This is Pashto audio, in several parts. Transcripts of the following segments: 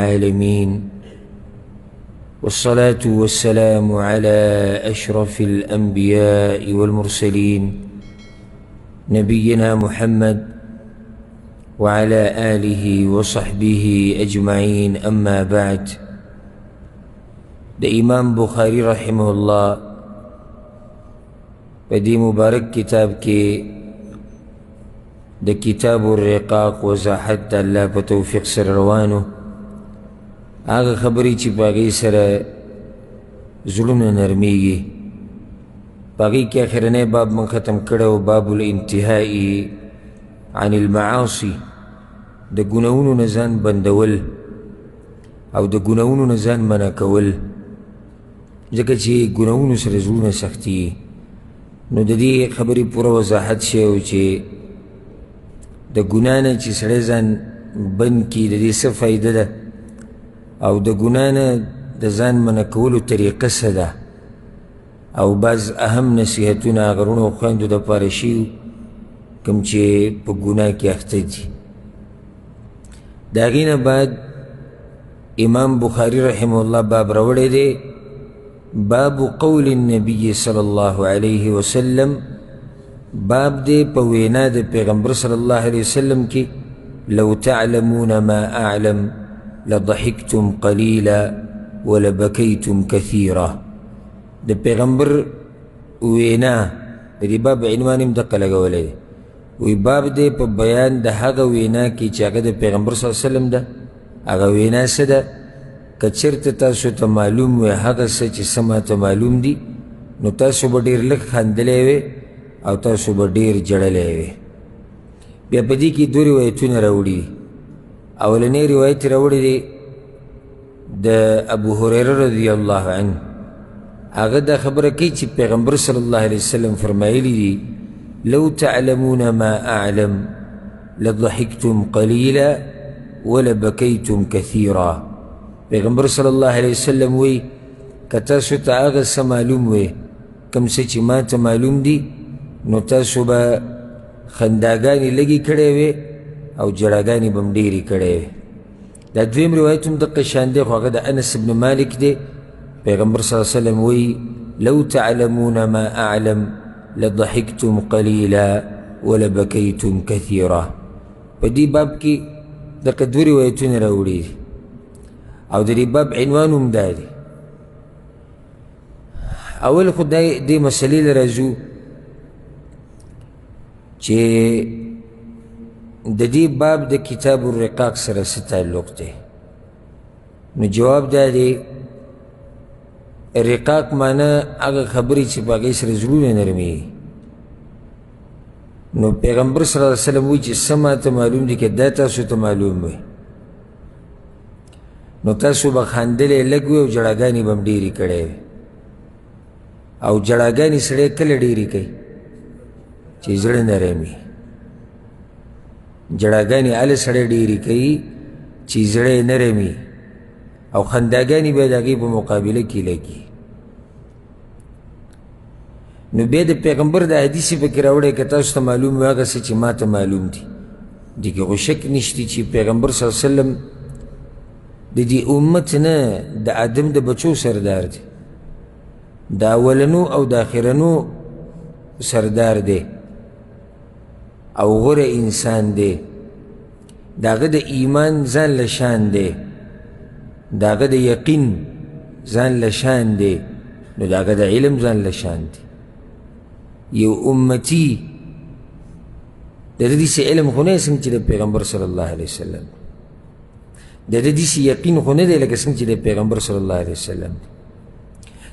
العالمين والصلاة والسلام على أشرف الأنبياء والمرسلين نبينا محمد وعلى آله وصحبه أجمعين. أما بعد، ده إمام بخاري رحمه الله بدي مبارك كتاب كي ده كتاب الرقاق وزاحت الله بتوفيق سر روانه آغا خبری چی باغی سر ظلم نرمیگی. باغی کے آخرنے باب من ختم کرو باب الانتہائی عن المعاصی، دا گناونو نزان بندول او دا گناونو نزان منکول، جکا چی گناونو سر ظلم سختی. نو دا دی خبری پورا وضاحت شیو چی دا گنانا چی سڑزان بند کی دا دی سب فائدہ دا او دا گنانا دا زان منکولو طریقه سدا او بعض اهم نصیحتونا غرونو خواندو دا پارشیو کم چه پا گناه کی اخته دی. داغین بعد امام بخاری رحمه الله باب روڑے دے باب قول النبی صلی اللہ علیہ وسلم، باب دے پوینا دے پیغمبر صلی اللہ علیہ وسلم کی لو تعلمون ما اعلم لضحكتم قليلا ولبكيتم كثيرا. ده پیغمبر وینا ده باب عنوان مدقه لگوله ده وی باب ده پا بیان ده حقا وینا کی چاگه ده پیغمبر صلی اللہ علیہ وسلم ده اگا وینا سده کچرت تاسو تا معلوم وی حقا سا چی سما تا معلوم دی نو تاسو با دیر لک خاندلے وی او تاسو با دیر جڑلے وی. بیا پا دی کی دو روایتون روڑی دی. اولنی روایت روڑی دی دا ابو حریر رضی اللہ عنہ، آگا دا خبر کی چی پیغمبر صلی اللہ علیہ وسلم فرمائلی دی لو تعلمون ما اعلم لضحکتم قلیلا ولبکیتم کثیرا. پیغمبر صلی اللہ علیہ وسلم وی کتاسو تا آگا سا معلوم وی کم سے چی ما تا معلوم دی نو تاسو با خنداگانی لگی کڑے وی او جڑاگانی بم ڈیری کڑے وی. دا دویم روایتم دقا شاندے خواقا دا انس بن مالک دے پیغمبر صلی اللہ علیہ وسلم وی لو تعلمون ما اعلم لضحکتم قلیلا ولبکیتم کثیرا. پا دی باب کی دقا دو روایتون روڑی دی او دی باب عنوانم دا دی. اول خود دی مسئلی لرزو چه دا دی باب دا کتاب الرقاق سر ستعلق دے. نو جواب دا دی رقاق مانا اگا خبری چی باقی سر ظلون نرمی. نو پیغمبر صلی اللہ علیہ وسلم وی چی سما تا معلوم دی که دا تاسو تا معلوم وی نو تاسو با خاندل لگوی او جڑاگانی بم دیری کڑے وی او جڑاگانی سڑے کل دیری کئی چی زڑ نرمی. جڑاگانی آل سڑے دیری کئی چی زڑ نرمی او خنداگانی بید آگی پا مقابلہ کی لگی. نو بید پیغمبر دا حدیثی پکی راوڑے که تاسو تا معلوم واغا سا چی ما تا معلوم دی دیکھ غشک نشتی چی پیغمبر صلی اللہ علیہ وسلم دی امت نا دا آدم دا بچو سردار دی، دا اولنو او دا آخرنو سردار دی او غور انسان دی، داغه دا ایمان زان لشان دی، داغه دا یقین زان لشان دی، نو داغه دا علم زان لشان دی. یو امتی دا دیسی علم خونه سنگ چی دا پیغمبر صلی اللہ علیہ وسلم، دا دیسی یقین خونه دی لکه سنگ چی دا پیغمبر صلی اللہ علیہ وسلم،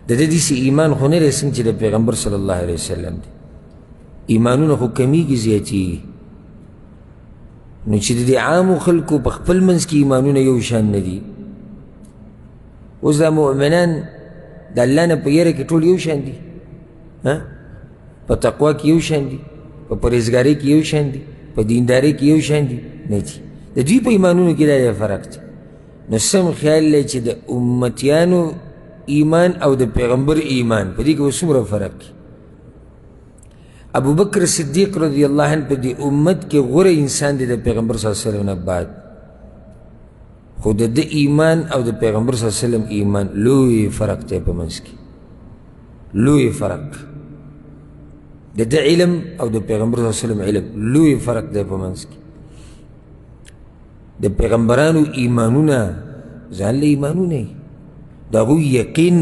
دا دیسی ایمان خونه دی سنگ چی دا پیغمبر صلی اللہ علیہ وسلم دی. ایمانون خو کمی کی زیادی نو چی دی عامو خلقو پا خپل منز کی ایمانون یو شان ندی. اوز دا مؤمنان دا اللہ نا پا یره کی طول یو شان دی، پا تقوی کی یو شان دی، پا پریزگاری کی یو شان دی، پا دینداری کی یو شان دی ندی. دا دوی پا ایمانونو کی دا فرق دی. نو سم خیال لے چی دا امتیانو ایمان او دا پیغمبر ایمان پا دی که وہ سمرا فرق کی. ابو بکر صدیق رضی اللہ عنہ پا دی امت کے غور انسان دی دا پیغمبر صلی اللہ علیہ وسلم بعد خو د ده ایمان او د پیغمبر صلی الله علیه وسلم ایمان لوی فرق دی په منځ کې، لوی فرق. د ده علم او د پیغمبر صلی الله علیه وسلم علم لوی فرق دی په منځ کې. د پیغمبرانو ایمانونه ځان له ایمانونه د هغوی یقین،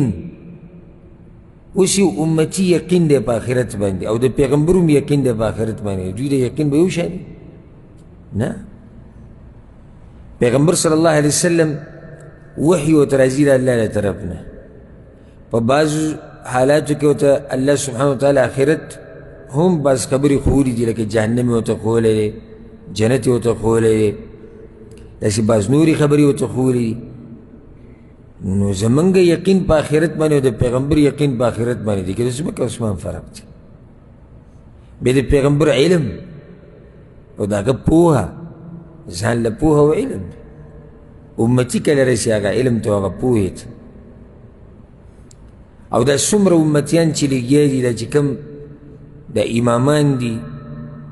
اوس یو امتي یقین دی په آخرت باندې او د پیغمبر هم یقین دی په آخرت باندې، دوی د یقین به یو شان نه. پیغمبر صلی الله علیه وسلم وحی ورته راځي د الله له طرف نه، په بعضو حالاتو کې ورته الله سبحانه وتعالی آخرت هم بعض خبرې ښودي دي، لکه جهنم یې ورته ښوولی دی، جنت یې ورته ښوولی دی، داسې بعض نورې خبرې ورته ښوولي دي. نو زمونږ یقین په آخرت باندې او د پیغمبر یقین په آخرت باندې دی، که د ځمکې او اسمان فرق دی. بیا د پیغمبر علم او د هغه پوهه، ځان له پوهه او علم دی. امتي کله رسي هغه علم ته او هغه پوهې ته. او دا څومره امتیان چې لګیا دي، دا چې کوم دا امامان دي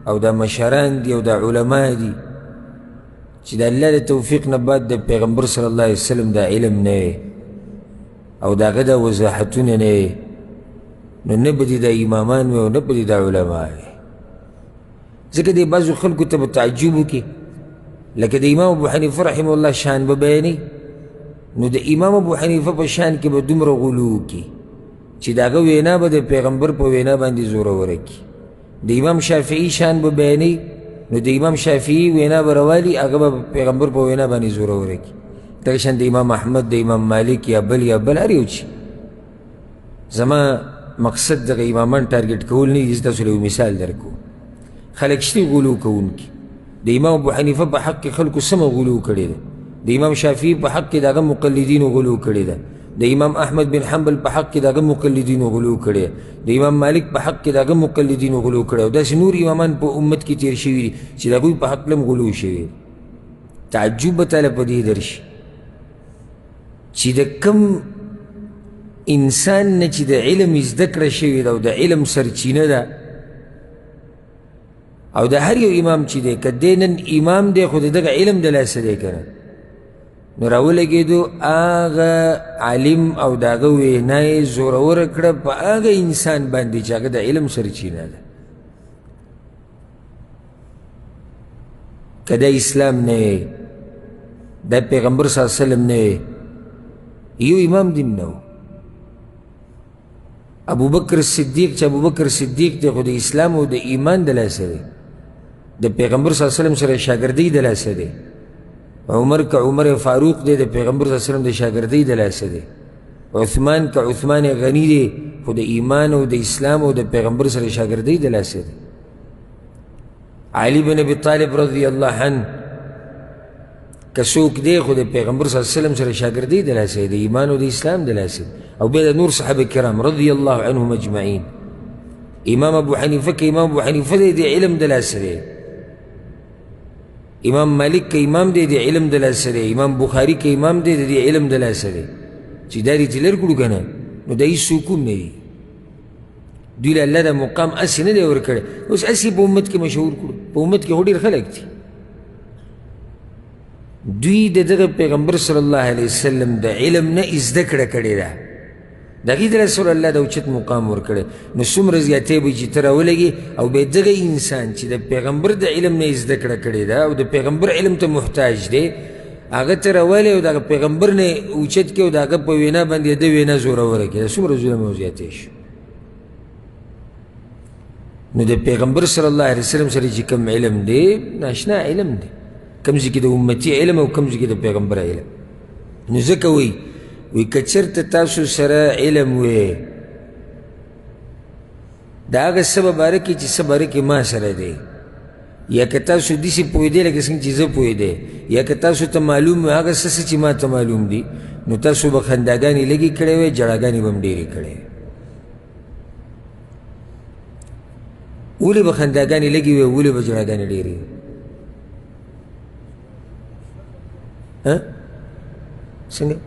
او دا مشران دي او دا علما دي چې د الله د توفیق نه بعد د پیغمبر صلی الله علیه وسلم دا علم نه وي او د هغه دا وضاحتونه نه وي، نو نه به دي دا امامان وي او نه به دي دا علما وي. ځکه دې بعضو خلکو ته به تعجب وکړي، لکه د امام ابو حنیفه رحمه الله شان به بیانوي، نو د امام ابو حنیفه په شان کې به دومره غلو وکړي چې د هغه وینا به د پیغمبر په وینا باندې زوروره کړي. د امام شافعي شان به بیانوي، نو د امام شافعي وینا به راوالي، هغه به پیغمبر په وینا باندې زوروره کړي. دغه شان د امام احمد، د امام مالک یا بل هر یو چې زما مقصد دغه امامان ټارګېټ کول نه دي. زه تاسو له یو مثال درکو. خلک شته غلو کوونکي، د امام ابو حنیفه په حق کې خلکو سمه غلو کړې ده، د امام شافعي په حق کې د هغه مقلدینو غلو کړې ده، د امام احمد بن حنبل په حق کې د هغه مقلدینو غلو کړې، د امام مالک په حق کې د هغه مقلدینو غلو کړې، او داسې نور امامان په امت کې تیر شوي دي چې د هغوی په حق هم غلو شوي. تعجب به تاله په دې درشي چې د کوم انسان نه چې د علم زده کړه شوې ده او د علم سرچینه ده، او د هر یو امام چې دی که دی نن امام دی خو د دغه علم د لاسه دی که نه، نو راولګېدو هغه عالم او د هغه وینا یې زوروره کړه په هغه انسان باندې چې هغه د علم سرچینه ده. که د اسلام نه وی، د پیغمبر صلی الله علیه وسلم نه وی، یو امام دې نه و. ابوبکر صدیق چې ابوبکر صدیق دی خو د اسلام او د ایمان د لاسه دی، د پیغمبر صلی الله علیه وسلم سره شاګردۍ د لاسه دی. عمر که عمر فاروق دی د پیغمبر صلی الله علیه وسلم د شاګردۍ د لاسه دی. عثمان که عثمان غنی دی خو د ایمان او د اسلام او د پیغمبر سره شاګردۍ د لاسه دی. علي بن ابي طالب رضی الله عنه که څوک دی خو د پیغمبر صلی الله علیه وسلم سره شاګردۍ د لاسه دی، د ایمان او د اسلام د لاسه دی. او بیا د نور صحابه کرام رضی الله عنهم اجمعین. امام ابو حنیفه که امام ابو حنیفه دی د علم د لاسه دی، امام مالک که امام دی د علم د لاسه دی، امام بخاري که امام دی د علم د لاسه دی. چې دا دې تلر کړو که نه، نو د هېڅ څوک هم نه دي. دوی له الله دا مقام هسې نه دی ورکړی، اوس هسې په امت کې مشهور کړو. په امت کې خو ډېر خلک دي. دوی د دغه پیغمبر صلی الله علیه وسلم د علم نه زده کړه کړې ده، د هغې د رسول الله د اوچت مقام ورکړی. نو څومره زیاتی به چې ته راولګې او بیا دغه انسان چې د پیغمبر د علم نه زده کړه کړې ده او د پیغمبر علم ته محتاج دی، هغه ته راولې او د هغه پیغمبر نه اوچت کړې او د هغه په وینا باندې د وینا زوروره کړې، څومره ظلم او زیاتی شو. نو د پیغمبر صلی الله علیه وسلم سره چې کوم علم دی، ناشنا علم دی، کوم ځای کې د امتي علم او کوم ځای کې د پیغمبر علم. نو ځکه وی که چېرته تاسو سره علم وی د هغه څه په باره کې چې څه باره کې ما سره دی، یا که تاسو داسې پوهېدی لکه څنګه چې زه پوهېدی، یا که تاسو ته معلوم وي هغه څه چې ما ته معلوم دي، نو تاسو به خنداګانې لږې کړې وی، جړاګانې به هم ډېرې کړې. ولې به خنداګانې لږې وی، ولې به جړاګانې ډېرې وي؟ څنګه؟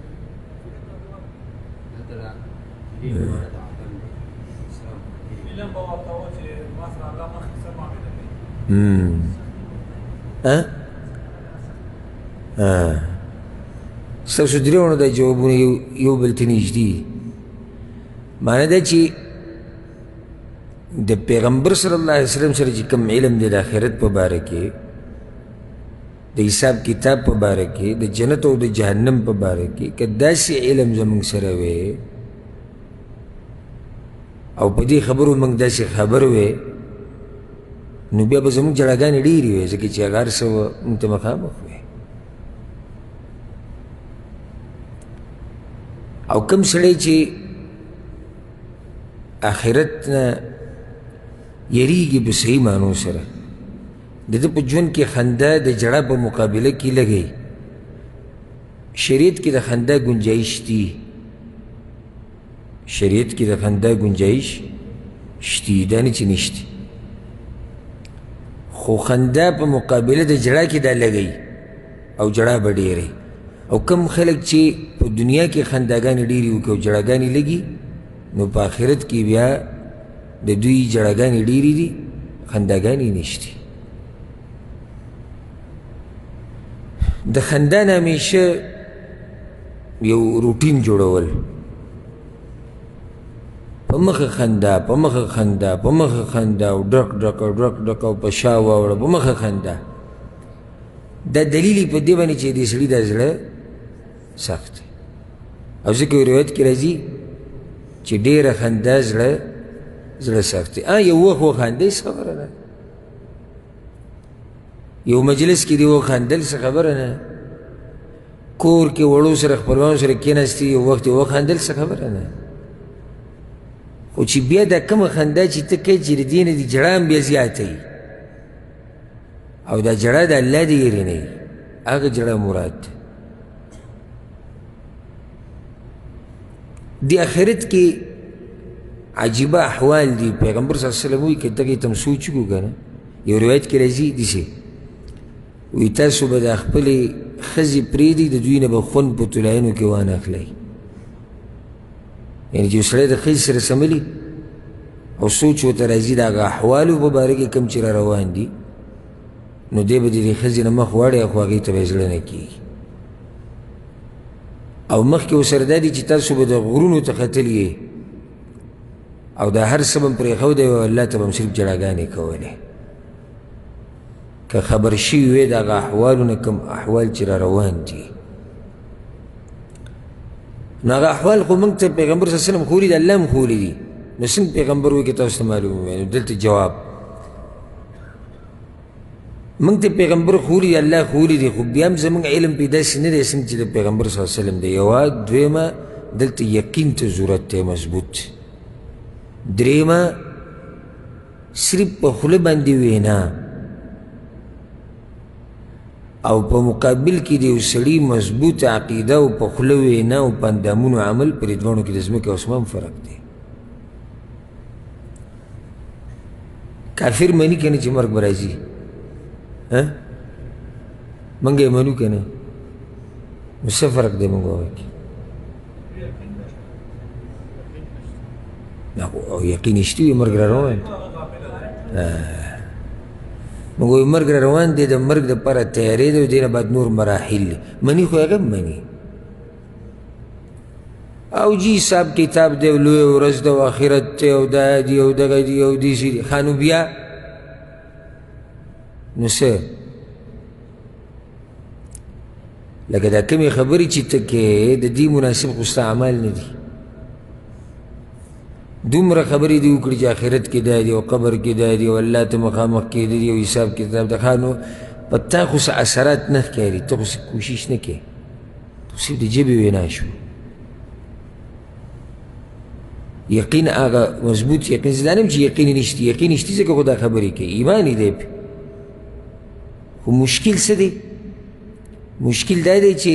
ستاسو درېواړو دا جوابونه یو بل ته نږدې دي. معنی دا چې د پیغمبر صلی الله علیه وسلم سره چې کوم علم دی د آخرت په باره کې، د حساب کتاب په باره کې، د جنت او د جهنم په باره کې، که داسې علم زموږ سره وی او په دې خبرو موږ داسې خبر وی، نو بیا به زموږ جړاګانې ډېرې وی، ځکه چې هغه هر څه موږ ته مخامخ وی. او کوم سړی چې آخرت نه یریږي په صحیح معنو سره، د ده په ژوند کې خندا د ژړا په مقابله کې لګوي. شریعت کې د خندا گنجایش دي، شریعت کې د خندا گنجایش شتي، دا نه چې نشته، خو خندا په مقابله د ژړا کې دا لګوي او ژړا به ډېرې. او کم خلک چې په دنیا کې خنداګانې ډېرې وکړي او ژړاګانې لګي، نو په آخرت کې بیا د دوی ژړاګانې ډېرې دي، خنداګانې نشتي. د خندا نه همیشه یو روټین جوړول، په مخه خندا، په مخه خندا، په مخه خندا، او ډک ډک او ډک ډک او په شا واوړه، په مخه خندا. دا دلیل په دې باندې چې دې سړي دا زړه سخت دی. او ځکه روایت کې راځي چې ډېره خندا زړه سخت دی. یو وخت وخاندئ څه خبره ده، یو مجلس کې دې وخاندل څه خبره نه، کور کې وړو سره خپلوانو سره کېناستي یو وخت یې وخاندل څه خبره نه. خو چې بیا دا کومه خندا چې ته کوې چې د دې نه دې ژړا هم بیا زیاته وي، او دا ژړا د الله د یېرې نه وي، هغه ژړا مراد ده. د آخرت کې عجیبه احوال دي. پیغمبر صلی الله علیه وسلم وایي که دغې ته هم سوچ وکړو که نه، یو روایت کې راځي داسې وایي تاسو به د خپلې ښځې پرېږدئ، د دوی نه به خوند په طلایانو کې وانه اخلئ. یعنې چې یو سړی د ښځې سره سملي او سوچ ورته راځي د هغه احوالو په باره کې کوم چې را روان دي، نو دی به د دې ښځې نه مخ واړی، خو هغې ته به یې زړه نه کېږي. او مخکې ورسره دا دي چې تاسو به د غرونو ته ختلي او دا هر څه به هم پرېښودی او الله ته به هم صرف جړاګانې کولې. که خبر شوي وې د هغه احوالو نه کوم احوال چې را روان دي، نو هغه احوال خو موږ ته پیغمبر صلی الله علیه وسلم ښولي دي، الله هم ښولي دي. نو څنګه پیغمبر وایي که تاسو ته معلوم وي؟ نو دلته جواب موږ ته پیغمبر ښولي دي، الله ښولي دي، خو بیا هم زموږ علم پې داسې نه دی څنګه چې د پیغمبر صلی الله علیه وسلم دی. یوه دویمه دلته یقین ته ضرورت دی مضبوط. درېیمه صرف په خوله باندې وینا او په مقابل کې د یو سړي مضبوط عقیده او په خوله وینا او په اندامونو عمل، په دې دواړو کې د ځمکې او اسمان فرق دی. کافر مني که نه چې مرګ به راځي؟ موږ یې منو که نه؟ نو څه فرق دی موږ هغه کې؟ او یقین شته وي مرګ را روان دی، موږ وایو مرګ را روان دی، د مرګ دپاره تیارې دی، او دې نه بعد نور مراحل دي. مني خو هغه هم مني. او جی حساب کتاب دی او لویه ورځ ده او آخرت دی او دا دي او دغه دي او داسې دي. ښه نو بیا نو څه؟ لکه دا کمې خبرې چې ته کوې د دې مناسب خو ستا اعمال نه دي. دومره خبرې دې وکړي چې آخرت کې دا دي او قبر کې دا دي او الله ته مخامخ کېدل دي او حساب کتاب ده. ښه نو په تا خو څه اثرات نه ښکاري، ته خو څه کوشش نه کوې، ته صرف د ژبې وینا شو. یقین هغه مضبوط یقین، زه دا نه یم چې یقین نشته، یقین نشته ځکه خو دا خبرې کوي، ایمان یې دی پې. خو مشکل څه دی؟ مشکل دا دی چې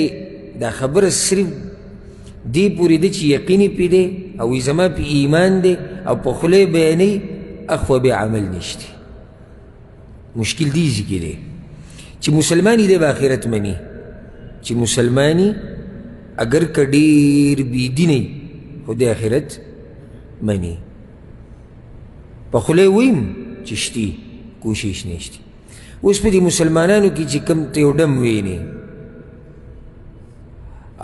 دا خبره صرف دې پورې ده چې یقین یې پې دی او زما پې ایمان دی او په خوله یې بیانوي، اخوا بیا عمل نشته. مشکل دې ځای کې دی چې مسلمان یې دی به آخرت مني، چې مسلمان یې اگر که ډېر بېدینه یي خو د آخرت مني. په خوله یې ویم چې شتي، کوشش نشته. اوس په دې مسلمانانو کې چې کوم ته یو ډم وینې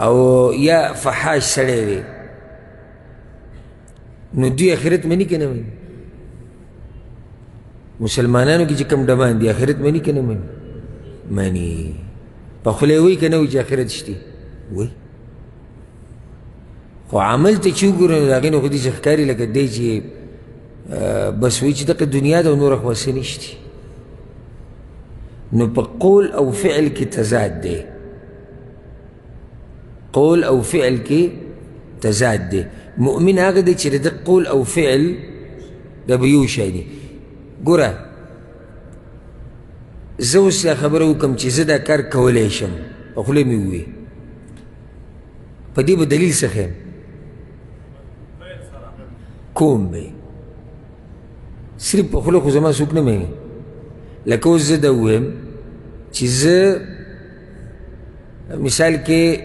او یا فحاش سړی دی نو دوی آخرت مني که نه مني؟ مسلمانانو کې چې کوم ډمان دي آخرت مني که نه مني؟ مني. په خوله یې وایي که نه وایي چې آخرت شته؟ وایي. خو عمل ته چې وګورو نو د هغې نه خو داسې ښکاري لکه دی چې بس وایي چې دغه دنیا ده او نوره خو هسې نشتي. نو په قول او فعل کې تضاد دی، قول او فعل کې تضاد دی. مؤمن هغه دی چې د قول او فعل دا به یو شی دی. ګوره زه اوس دا خبره وکړم چې زه دا کار کولی شم، په خوله مې ووایي، په دې به دلیل څه ښیم؟ کوم به صرف په خوله خو زما څوک نه مني. لکه اوس زه دا ووایم چې زه مثال کې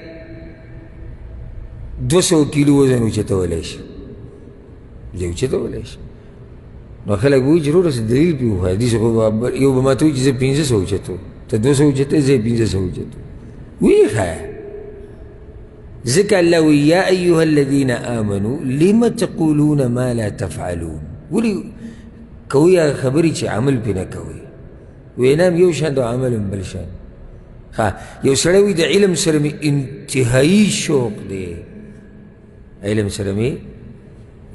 200 کیلو وزن اوچتولی شم، زه اوچتولی شم. نو خلک به وایي چې وروره څه دلیل پرې وښایه. داسې خو یو به ماته وایي چې زه 500 اوچتوم، ته 200 اوچتوې، زه 500 اوچتوم. ویې ښایه. ځکه الله وایي یا ایها الذین آمنوا لم تقولون ما لا تفعلون. ولې کوئ هغه خبرې چې عمل پرې نه کوئ؟ وینا هم یو شان ده او عمل هم بل شان. یو سړی وایي د علم سره مې انتهایي شوق دی، علم سره مې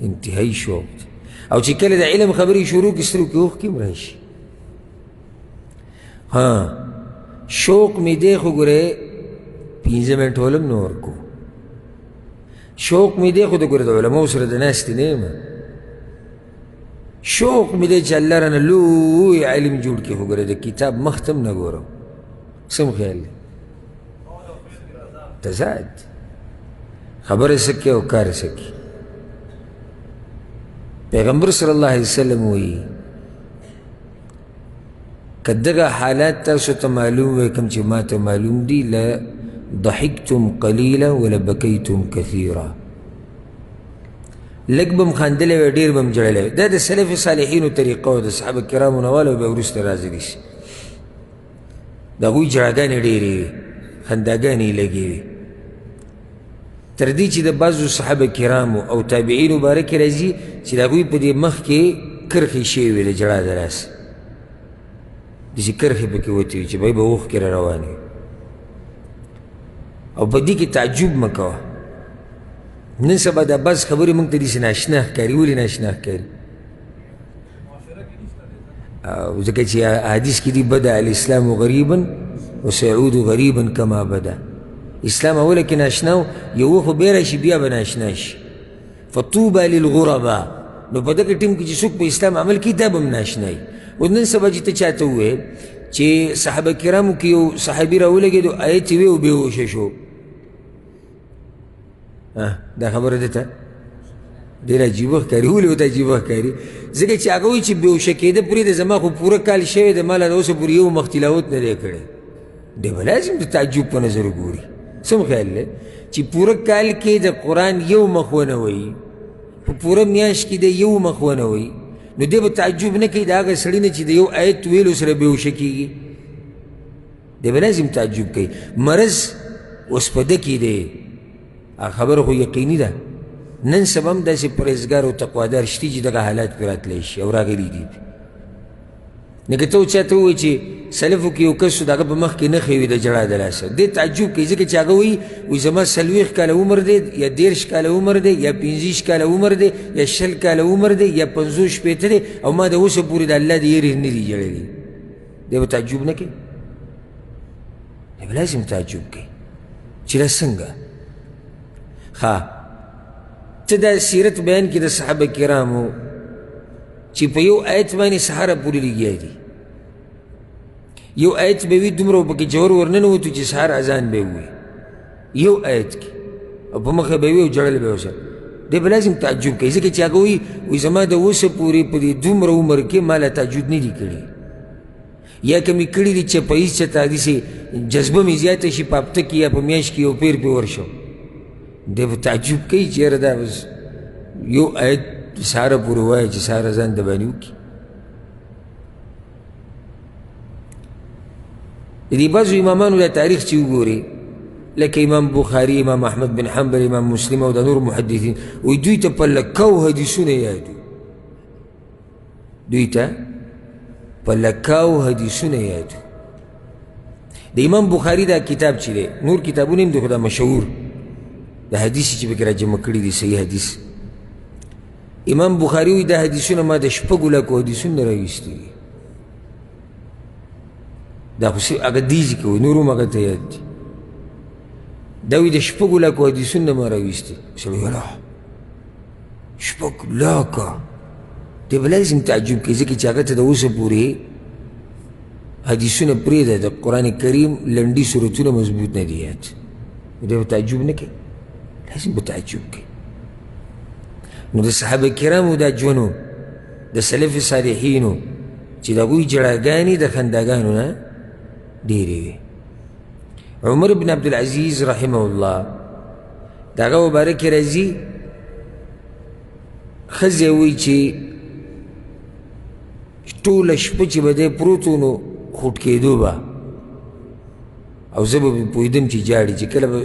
انتهایي شوق دی، او چې کله د علم خبرې شروع کړي سترګو کې اوښکې هم راشي. شوق مې دی خو ګورې 5 منټه ولم نه ورکو. شوق مې دی خو د ګورې د علماو سره د ناستې نه یم. شوق مې دی چې الله رانه لوی علم جوړ کړي، خو ګورې د کتاب مخ ته هم نه ګورم. سم خیال دی؟ تضاد. خبره څه کوي او کار څه کوي. پیغمبر صلی الله علیه وسلم وایي که دغه حالات تاسو ته معلوم وی کوم چې ما ته معلوم دي لضحکتم قلیلا ولبکیتم کثیرا. لږ به م خندلی وی ډېر به م ژړلی وی. دا د سلف صالحینو طریقه وه، د صحابه کرامو نه واله بیا وروسته راضلي شي. د هغوی ژړاګانې ډېرې وي، خنداګانې یې لږې وي، تر دې چې د بعضو صحابه کرامو او تابعینو باره کې راځي چې د هغوی په دې مخ کې کرښې شوې وې د ژړا د لاسه، داسې کرښې پکې وتې وي چې بهی به اوښکې را روانې وي. او په دې کې تعجب مه کوه. نن سبا دا بعض خبرې موږ ته داسې ناشنا ښکاري. ولې ناشنا ښکاري؟ ځکه چې حدیث کې دي بدا الاسلام غریبا وسيعود غریبا کما بدا. اسلام اوله کې ناشنا و، یو وخت بیا راشي بیا به ناشنا شي. فطوبى للغربا. نو په دغه ټیم کې چې څوک په اسلام عمل کوي دا به هم ناشنا وي. اوس نن سبا چې ته چاته ووایې چې صحابه کرامو کې یو صحابي راولګېدو آیت یې وی او بېهوشه شو، دا خبره ده ته ډېره عجیبه ښکاري. ولې ورته عجیبه ښکاري؟ ځکه چې هغه وایي چې بېهوشه کېده پرېږده، زما خو پوره کال شوی دی، ما لا اوسه پورې یو مخ تلاوت نه دی کړی. دی به لازم د تعجب په نظر وګوري. سم خیال دی چې پوره کال کې د قرآن یو مخ ونه وایي، په پوره میاشت کې د یو مخ ونه وایي، نو دی به تعجب نه کوي د هغه سړي نه چې د یو آیت ویلو سره بېهوشه کېږي. دی به لازم تعجب کوي. مرض اوس په ده کې دی، خبره خو یقیني ده. نن سبا هم داسې پرهیزګار او تقوادار شته چې دغه حالات پرې راتلی شي او راغلي دي. لکه ته چاته ووایي چې سلفو کې یو کس د هغه په مخ کې نښې وي د ژړا د لاسه، دې تعجب کوي ځکه چې هغه وایي زما 40 کاله عمر دی یا 13 کاله عمر دی یا 15 کاله عمر دی یا 20 کاله عمر دی یا 50 شپېته دی او ما د اوسه پورې د الله د یېرې نه دي ژړلي. دی به تعجب نه کوي؟ دی به لازم تعجب کوي چې دا څنګه. ته دا سیرت بیان کې د صحابه کرامو چې په یو آیت باندې سهاره پورې لګیا دي، یو آیت به وي دومره پکې جوهر ورننوتو چې سهار اذان به وي یو آیت کې، او په مخه به وي او ژړل به ورسره. دی به لازم تعجب کوي ځکه چې هغه وایي زما د اوسه پورې په دې دومره عمر کې ما لا تهجد نه دي کړي، یا که مې کړي دي چې په هېڅ چاته داسې جذبه مې زیاته شي په هفته کې یا په میاشت کې یو پیر پې ورشم. دی به تعجب کوي چې یاره دا بس یو آیت سهاره پورې وایه چې سهار اذان د باندې وکړي. د دې بعضو امامانو دا تاریخ چې وګورې لکه امام بخاري، امام احمد بن حنبل، امام مسلم او د نور محدثین، وی دوی ته په لکاو حدیثونه یاد وي، دوی ته په لکاو حدیثونه یاد وي. د امام بخاري دا کتاب چې دی، نور کتابونه هم دی خو دا مشهور د حدیث چې پکې راجمع کړي دي، صحیح حدیث. امام بخاري وایي دا حدیثونه ما د شپږو لکو حدیثونه راویستي دي. دا خو هغه دیزي که وایي، نور هم هغه ته یاد دي. دا وایي د شپږو لکو حدیثونه ما راویستي. سړی ویل شپږ لکه، دی به لازم تعجب کوي، ځکه چې هغه ته د اوسه پورې حدیثونه پرېږده، د قرآن کریم لنډي صورتونه مضبوط نه دي یاد. دی به تعجب نه کوي، لازم به تعجب کوي. نو د صحابه کرامو دا ژوند د سلف صالحینو چې د هغوی جړاګانې د خنداګانو نه ډېرې وي. عمر بن عبدالعزیز رحمه الله د هغه مبارک راځي، ښځې وایي چې ټوله شپه چې به دی پروت و نو خوټ کېدو به، او زه به پوهېدم چې جاړي. چې کله به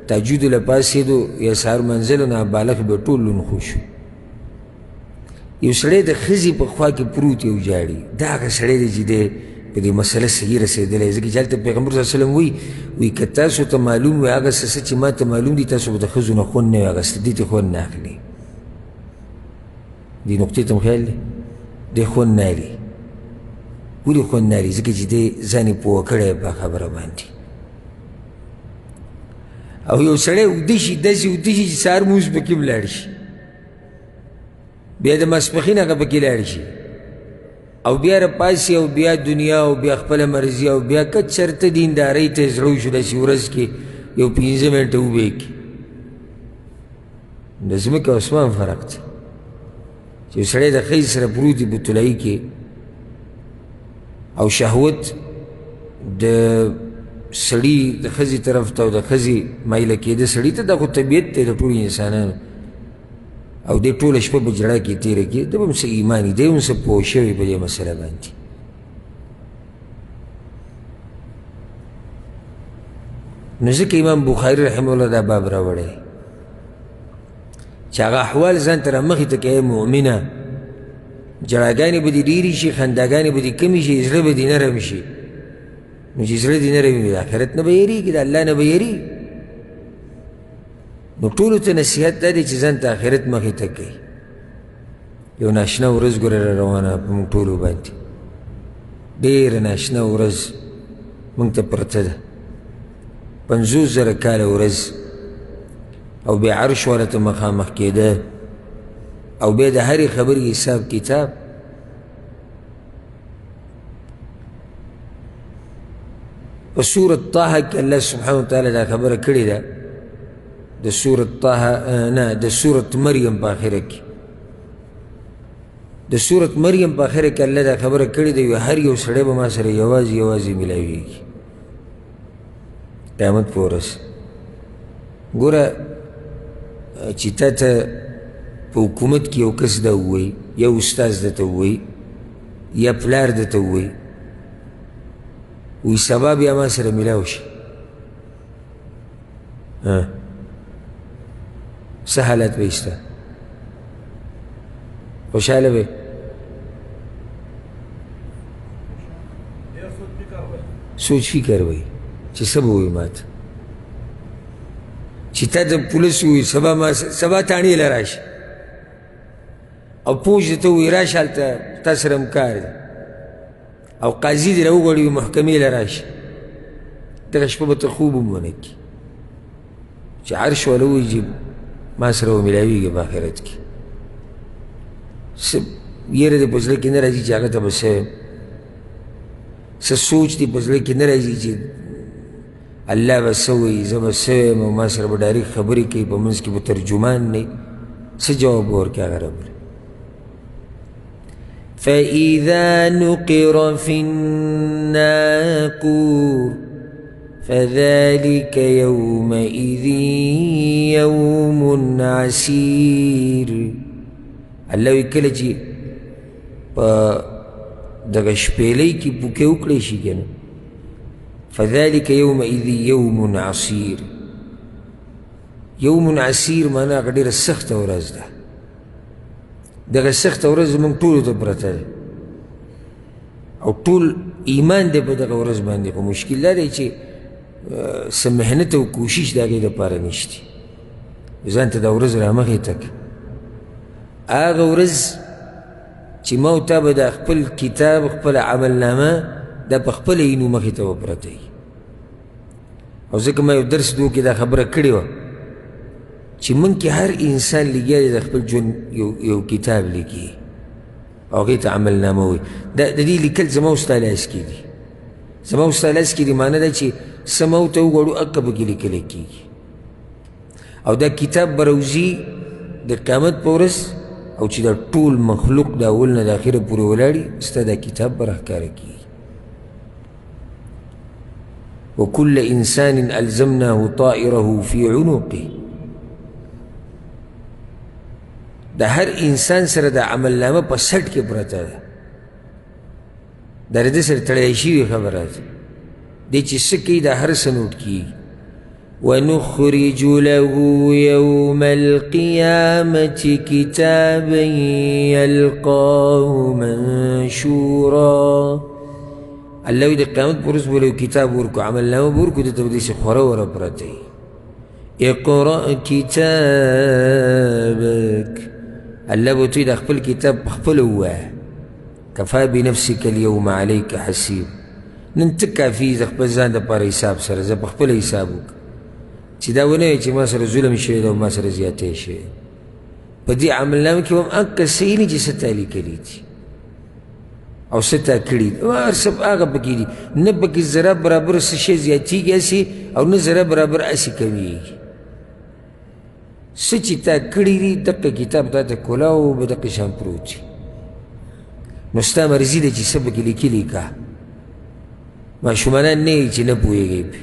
تهجد له پاڅېدو یا سهار منزلو نه بالغ به ټول لون خوش وي. یو سړی د ښځې په خوا کې پروت یو جاړي، دا هغه سړی دی چې دی په دې مسله صحیح رسېدلی. ځکه چې هلته پیغمبر صلی الله علیه وسلم وایي که تاسو ته معلوم وي هغه څه چې ما ته معلوم دي، تاسو به د ښځو نه خوند نه وي اخیستی، دې ته خوند نه اخلي. دې نقطې ته مو خیال دی؟ دی خوند نه اخلي. ولې خوند نه اخلي؟ ځکه چې دی ځان یې پوه کړی په خبره باندې. او یو سړی اوده شي، داسې اوده شي چې سهار مونځ پکې ولاړ شي، بیا د ماسپښین هغه پکې لاړ شي، او بیا راپاڅي او بیا دنیا او بیا خپله مرضي، او بیا که چېرته دیندارۍ ته زړه وشو داسې ورځ کې یو 15 منټه وبې کړي. د ځمکې او اسمان فرق دی چې یو سړی د ښځې سره پروت وي په طلایي کې، او شهوت د سړي د ښځې طرف ته او د ښځې مایله کېده سړي ته، دا خو طبیعت دی د ټولو انسانانو. او دی ټوله شپه په جړه کې تېره کړي، ده به هم څه ایمان وي، دی هم څه پوه شوی په دې مسله باندې. نو ځکه امام بخاري رحمه الله دا باب راوړی چې هغه احوال ځان ته رامخې ته که ای مؤمنه، جړاګانې به دې ډېرې شي، خنداګانې به دې کمې شي، زړه به دې نرم شي. نو چې زړه دې نرم وي د آخرت نه به یېرېږي، د الله نه به یېرېږي. نو ټولو ته نصیحت دا دی چې ځان ته آخرت مخې ته کوي. یو ناشنا ورځ ګوره را روانه په موږ ټولو باندې، ډېره ناشنا ورځ موږ ته پرته ده، 50,000 کاله ورځ، او بیا عرش والا ته مخامخ کېده، او بیا د هرې خبرې حساب کتاب. په سورة طه کې الله سبحانه وتعالی دا خبره کړې ده، د سورة طه نه، د سورة مریم په آخره کې، د سورة مریم په آخره کې الله دا خبره کړې ده، هر یو سړی به ما سره یوازې یوازې ملاویږي قیامت په ورځ. ګوره چې تا ته په حکومت کې یو کس دا ووایي، یا استاذ درته ووایي، یا پلار درته ووایي، وایي سبا بیا ما سره ملاو شي، څه حالت به ستا؟ خوشحاله به؟ سوچ فکر وایي چې څه به وایي ما ته، چې تا ته پولیس وایي سبا تاڼې له راشه، او پوج درته وایي راشه هلته تا سره هم کار دی، او قاضي دې راوغواړي وي محکمې له راشه، دغه شپه به ته خوب هم ونه کړي چې عرش والا وایي چې ما سره به ملاویږي په آخرت کې. څه یېره دې په زړه کې نه راځي چې هغه ته به څه یم، څه سوچ دې په زړه کې نه راځي چې الله به څه وایي، زه به څه یم، او ما سره به ډایرکټ خبرې کوي، په منځ کې به ترجمان نه وي، څه جواب به ورکړي هغه رب؟ فإذا نقر في الناقور فذلك يومئذ يوم عسير. الله وی کله چې په دغه شپېلۍ کې پوکې وکړی شي که نه، فذلك يومئذ يوم عسير، یوم عسیر معنا هغه ډېره سخته ورځ ده. دغه سخته ورځ زموږ ټولو ته پرته ده او ټول ایمان دی په دغه ورځ باندې، خو مشکل دا دی چې څه محنت او کوشش د هغې دپاره نشته. ځان ته دا ورځ رامخې ته کړه. هغه ورځ چې ما او تا به د خپل کتاب خپله عملنامه دا په خپله اینو مخې ته به پرته وي. او ځکه ما یو درس دو کې دا خبره کړې وه چې موږ کې هر انسان لګیا دی د خپل ژوند یو کتاب لیکي او هغې ته عملنامه وایي. د دې لیکل زما او ستا لاس کې دي. زما او ستا لاس کې دي معنی ده چې څه ما ورته وګورو هغه پکې لیکلی کېږي. او دا کتاب به راوځي د قیامت په ورځ او چې دا ټول مخلوق د اول نه د اخره پورې ولاړي ستا دا کتاب به راښکاره کېږي. وكل إنسان ألزمناه طائره في عنقه. د هر انسان سره د عملنامه په سټ کې پرته ده. د ده سره تړلی شوې خبره ده. دی چې څه کوي دا هر څه نوټ کېږي. ونخرج له يوم القيامة كتابا يلقاه منشورا. الله د قیامت پر ورځ به له کتاب ورکو، عملنامه به ورکو، دته به داسې خوره وره پرته وي. اقرأ كتابك. الله به ته د خپل کتاب په خپله ووایه. کفا بنفسک اليوم علیک حسیب. نن ته کافي د خپل ځان دپاره حساب سره، زه په خپله حساب وکړه چې دا ونه وایي چې ما سره ظلم شوی ده او ما سره زیاتی شوی. په دې عملنامه کې به هم هغه صحیح نه چې څه تا لیکلي دي او څه تا کړي دي، هر څه هغه پکې دي. نه پکې ذره برابر څه شی زیاتېږي هسې او نه ذره برابر هسې کمیږي. څه چې تا کړي دي دقه کتاب تا ته کولاو به دقه شان پروت وي. نو ستا مرضي ده چې څه پکې لیکلي که. ماشومانان نه یي چې نه پوهېږي پې،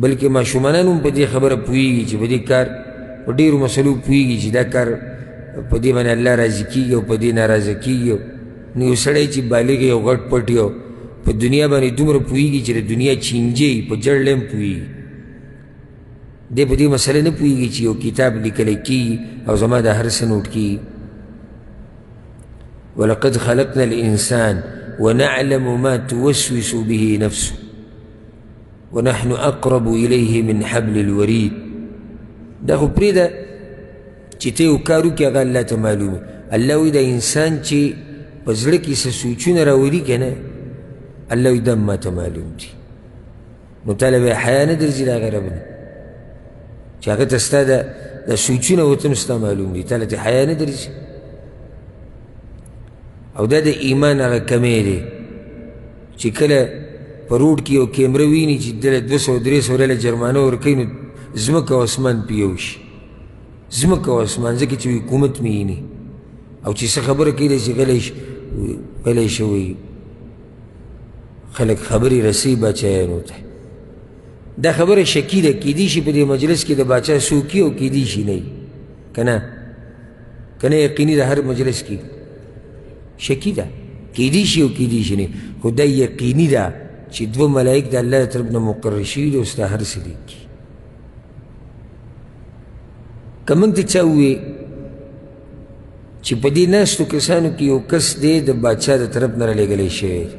بلکې ماشومانان هم په دې خبره پوهېږي چې په دې کار په ډېرو مسلو پوهېږي چې دا کار په دې باندې الله راضي کېږي او په دې ناراضه کېږي. نو یو سړی چې بالغ یو غټ پټ یو په دنیا باندې دومره پوهېږي چې د دنیا چینجی په جړله هم پوهېږي. دی په دې مسله نه پوهېږي چې یو کتاب لیکلی کېږي او زما دا هر څه نوټ کېږي. ولقد خلقنا الإنسان ونعلم ما توسوس به نفسه ونحن أقرب إليه من حبل الوريد. دا خو پرېږده چې ته یو کار وکړې هغه الله ته معلوم وي. الله وایي دا انسان چې په زړه کې څه سوچونه راولي که نه، الله وایي دا ما ته معلوم دي. نو تاله به حیا نه درځي د هغه رب نه چې هغه ته ستا دا سوچونه ورته هم ستا معلوم دي، تاله ته حیا نه درځي. او دا د ایمان هغه کمی دی چې کله په روډ کې یو کیمره ویني چې دله 200-300 ریاله جرمانه ورکوي نو ځمکه او اسمان پې یو شي. ځمکه او اسمان ځکه چې حکومت مې ویني او چې څه خبره کوي داسې غلی شوی خلک خبرې رسوي باچایانو ته. دا خبره شکي ده، کیدی شي په دې مجلس کې د باچا څوکي او کیدی شي نه وي که نه. که نه یقیني ده هر مجلس کې شکی ده، کیدی شي او کیدی شي نه، خو دا یقیني ده چې دوه ملایک د الله طرف نه مقرر شوي دي او ستا هر څه لیکي. که موږ ته چا ووایي چې په دې ناستو کسانو کې یو کس دی د بادشاه د طرف نه رالیږلی شوی دی،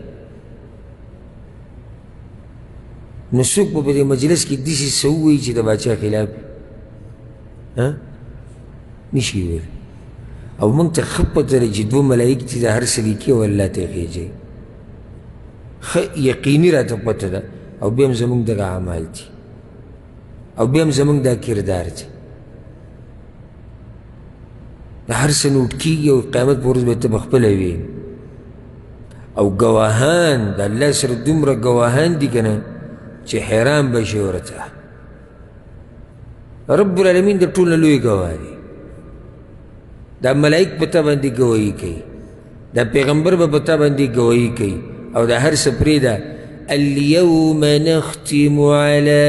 نو څوک به په دې مجلس کې داسې څه ووایي چې د بادشاه خلاف نشي ویلی. او موږ ته ښه پته ده چې دوه ملایک چې د هر څه لیکي او الله ته یې خېجوي. ښه یقیني راته پته ده. او بیا هم زموږ دغه اعمال دي او بیا هم زموږ دا کردار دی. د هر څه نوټ کېږي او قیامت په ورځ به ته پخپله وي. او ګواهان د الله سره دومره ګواهان دي که نه چې حیران به شي ورته. رب العالمین د ټول نه لوی ګواه دی. دا ملائک په تا باندې ګواهي کوي، دا پیغمبر به په تا باندې ګواهي کوي. او دا هر څه پرېږده. اليوم نختم على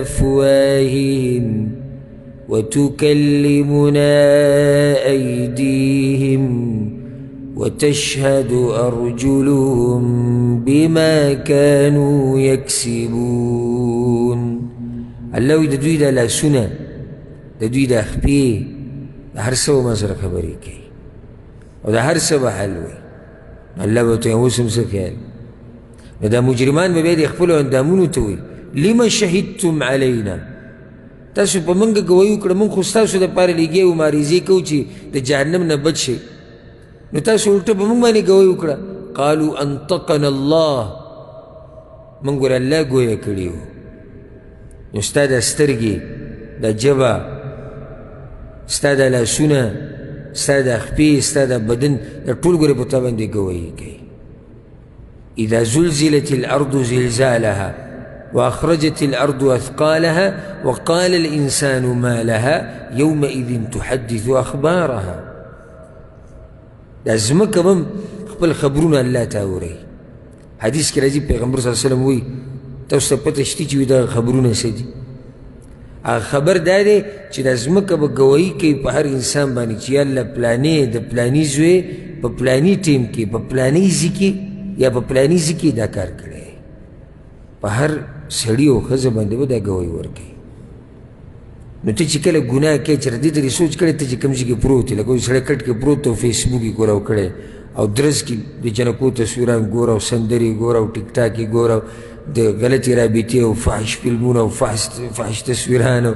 أفواههم وتكلمنا أيديهم وتشهد أرجلهم بما كانوا يكسبون. الله وی د دوی دا لاسونه د دوی دا خپې د هر څه به ما سره خبرې کوي او د هر څه به حل وي. الله به ورته اوس هم څه خیال نو دا مجرمان به بیا د خپلو اندامونو ته وي لم شهدتم علینا تاسو په موږ ګوایي وکړه موږ خو ستاسو دپاره لګیا یو مبارزې کوو چې د جهنم نه بچ شئ نو تاسو الټه په موږ باندې ګوایي وکړه. قالوا انطقنا الله موږ ور الله ګویه کړي وو نو ستا دا سترګې دا ژبه ستا دا لاسونه ستا دا خپې ستا دا بدن دا ټول ګورې په تا باندې ګوایي کوي. اذا زلزلت الارض زلزالها واخرجت الارض اثقالها وقال الانسان ما لها يومئذ تحدث اخبارها. دا ځمکه به خپل خبرونه الله ته اوري. حدیث کې راځي پیغمبر صلی الله علیه وسلم وایي تاسو ته پته شته چې دا خبرونه څه دي؟ هغه خبر دا دی چې دا ځمکه به ګوایي کوي په هر انسان باندې چې یالله پلانې د پلاني زوی په پلاني ټیم کې په پلاني ځای کې یا په پلاني ځای کې دا کار کړی په هر سړي او ښځه باندې به دا ګوایي ورکوي. نو ته چې کله ګناه کوې چې دې ته دې سوچ کړی ته چې کوم ځای کې پروت یې لکه یو سړی کټ کې پروت او فیسبوک یې ګوره کړی او درز کې د جنکو تصویران ګوره او سندرې ګوره او ټیک ټاک یې ګوره د غلطې رابطې او فحش فلمونه او فحش تصویران او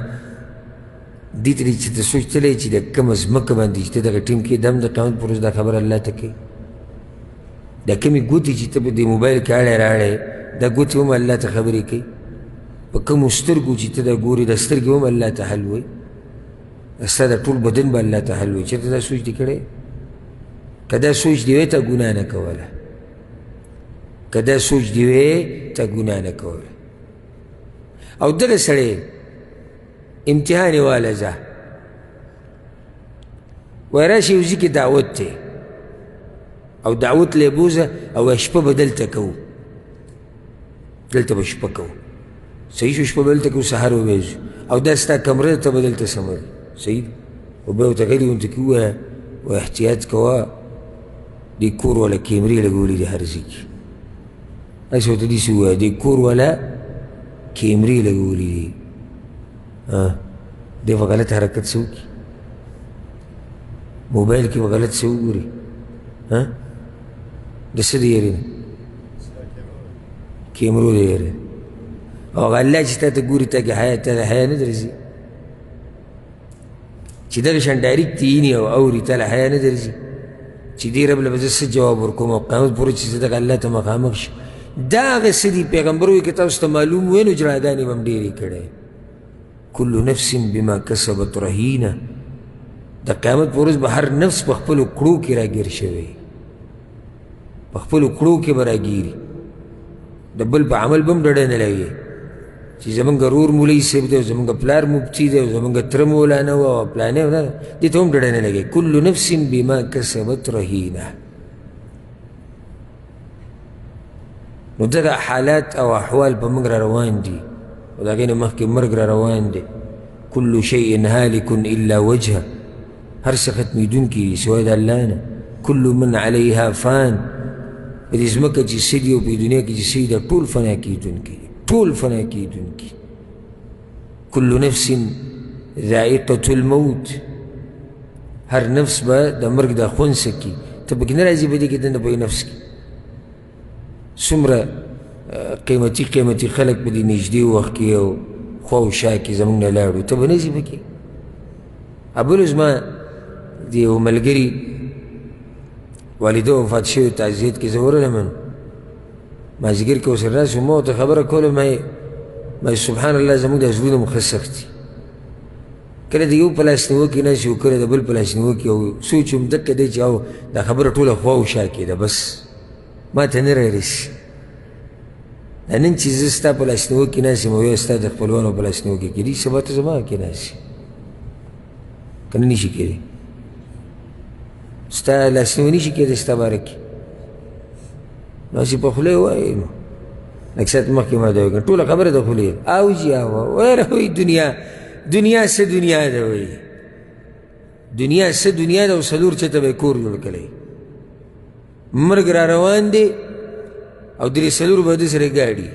دې ته چې ته سوچ تللی چې د کومه ځمکه باندې چې ته دغه ټیم کې د هم د قیامت پر ورځ دا خبره الله ته کوي. دا کومې ګوتې چې ته په دې موبایل کې اړی راړی دا ګوتې هم الله ته خبرې کوي. په کومو سترګو چې ته دا ګورې دا سترګې هم الله ته حل وایي. ستا دا ټول بدن به الله ته حل وایي. چېرته دا سوچ دې کړی؟ که دا سوچ دې وی ته ګناه نه کوله که دا سوچ دې وی ته ګناه نه کوله. او دغه سړی امتحان یې واله ځه وایي راشي یو ځای کې دعوت دی او دعوت لی بوځه او شپه به دلته کوو دلته به شپه کوو صحیح شو شپه به دلته کوو سهار به بیا ځو او دا ستا کمره ده ته به دلته سمه ده صحیح ده او بیا ورته غلي ورته کې ووایه و احتیاط کوه دې کور والا کیمرې لګولي دي هر ځای کې هسې ورته داسې ووایه دې کور والا کیمرې لګولي دي دی به غلط حرکت څه وکړي موبایل کې به غلط څه وګوري د څه د یېرې نه کیمرو د یېرې او هغه الله چې تا ته ګوري تا کې حیا تا ته حیا نه درځي چې دغه شان ډایرکټ ییني او اوري تا له حیا نه درځي چې دې رب له به زه څه جواب ورکوم او قیامت پورې چې زه دغه الله ته مخامخ شم. دا هغه څه دي پیغمبر وایي که تاسو ته معلوم وی نو جراګانې به هم ډېرې کړی. کل نفس بما کسبت رهینه د قیامت په ورځ به هر نفس په خپلو کړو کې راګیر شوی په خپلو کړو کې به راګیري د بل په عمل به هم ډډه نه لګي چې زمونږ رور مولوي صاحب دی او زمونږ پلار مفتي دی او زمونږ تره مولانا و او پلانې و دې ته هم ډډه نه لګي. کل نفس بما کسبت رهینه. نو دغه حالات او احوال په موږ را روان دي او د هغې نه مخکې مرګ را روان دی. کل شیء هالک الا وجهه هر څه ختمېدونکي دي سوای د الله نه. کل من علیها فان په دې ځمکه چې څه دي او په دنیا کې چې څه دي دا ټول فنا کېدونکي ټول فنا کېدونکي. کل نفس ذائقة الموت هر نفس به د مرګ دا خوند څکي ته پکې نه راځي په دې کې دنده په نفس کې څومره قیمتي قیمتي خلک په دې نږدې وخت کې او خوا او شا کې زموږ نه لاړو ته به نه ځي پکې. ابل زما د یو ملګري والده وفات شوی تعزیت کې زه ورغلم مازدیګر کې ورسره راسو ما ورته خبره کوله ما سبحان الله زموږ د زړونه مو ښه سخت دي کله د یو په لاس نیوکې ناست یو کله د بل په لاس نیوکې او سوچ هم دقه دی چې او دا خبره ټوله خوا او شا کې ده بس ما ته نه رارسي. دا نن چې زه ستا په لاس نیوکې ناست یم او یا ستا د خپلوانو په لاس نیوکې کېدي سبا ته زما کې ناست که نه نشي کېدی ستا لاسنیوي نشي کېدی ستا باره کې نو هسې په خوله یې ووایې نو لږ ساعت مخکې ما دا وکړه ټوله خبره د خولې او جي ویره وایي دنیا څه دنیا ده وایي دنیا څه دنیا ده او څلور چېته به یې کور جوړ کړی مرګ را روان دی او درې څلور به د سره ګاډي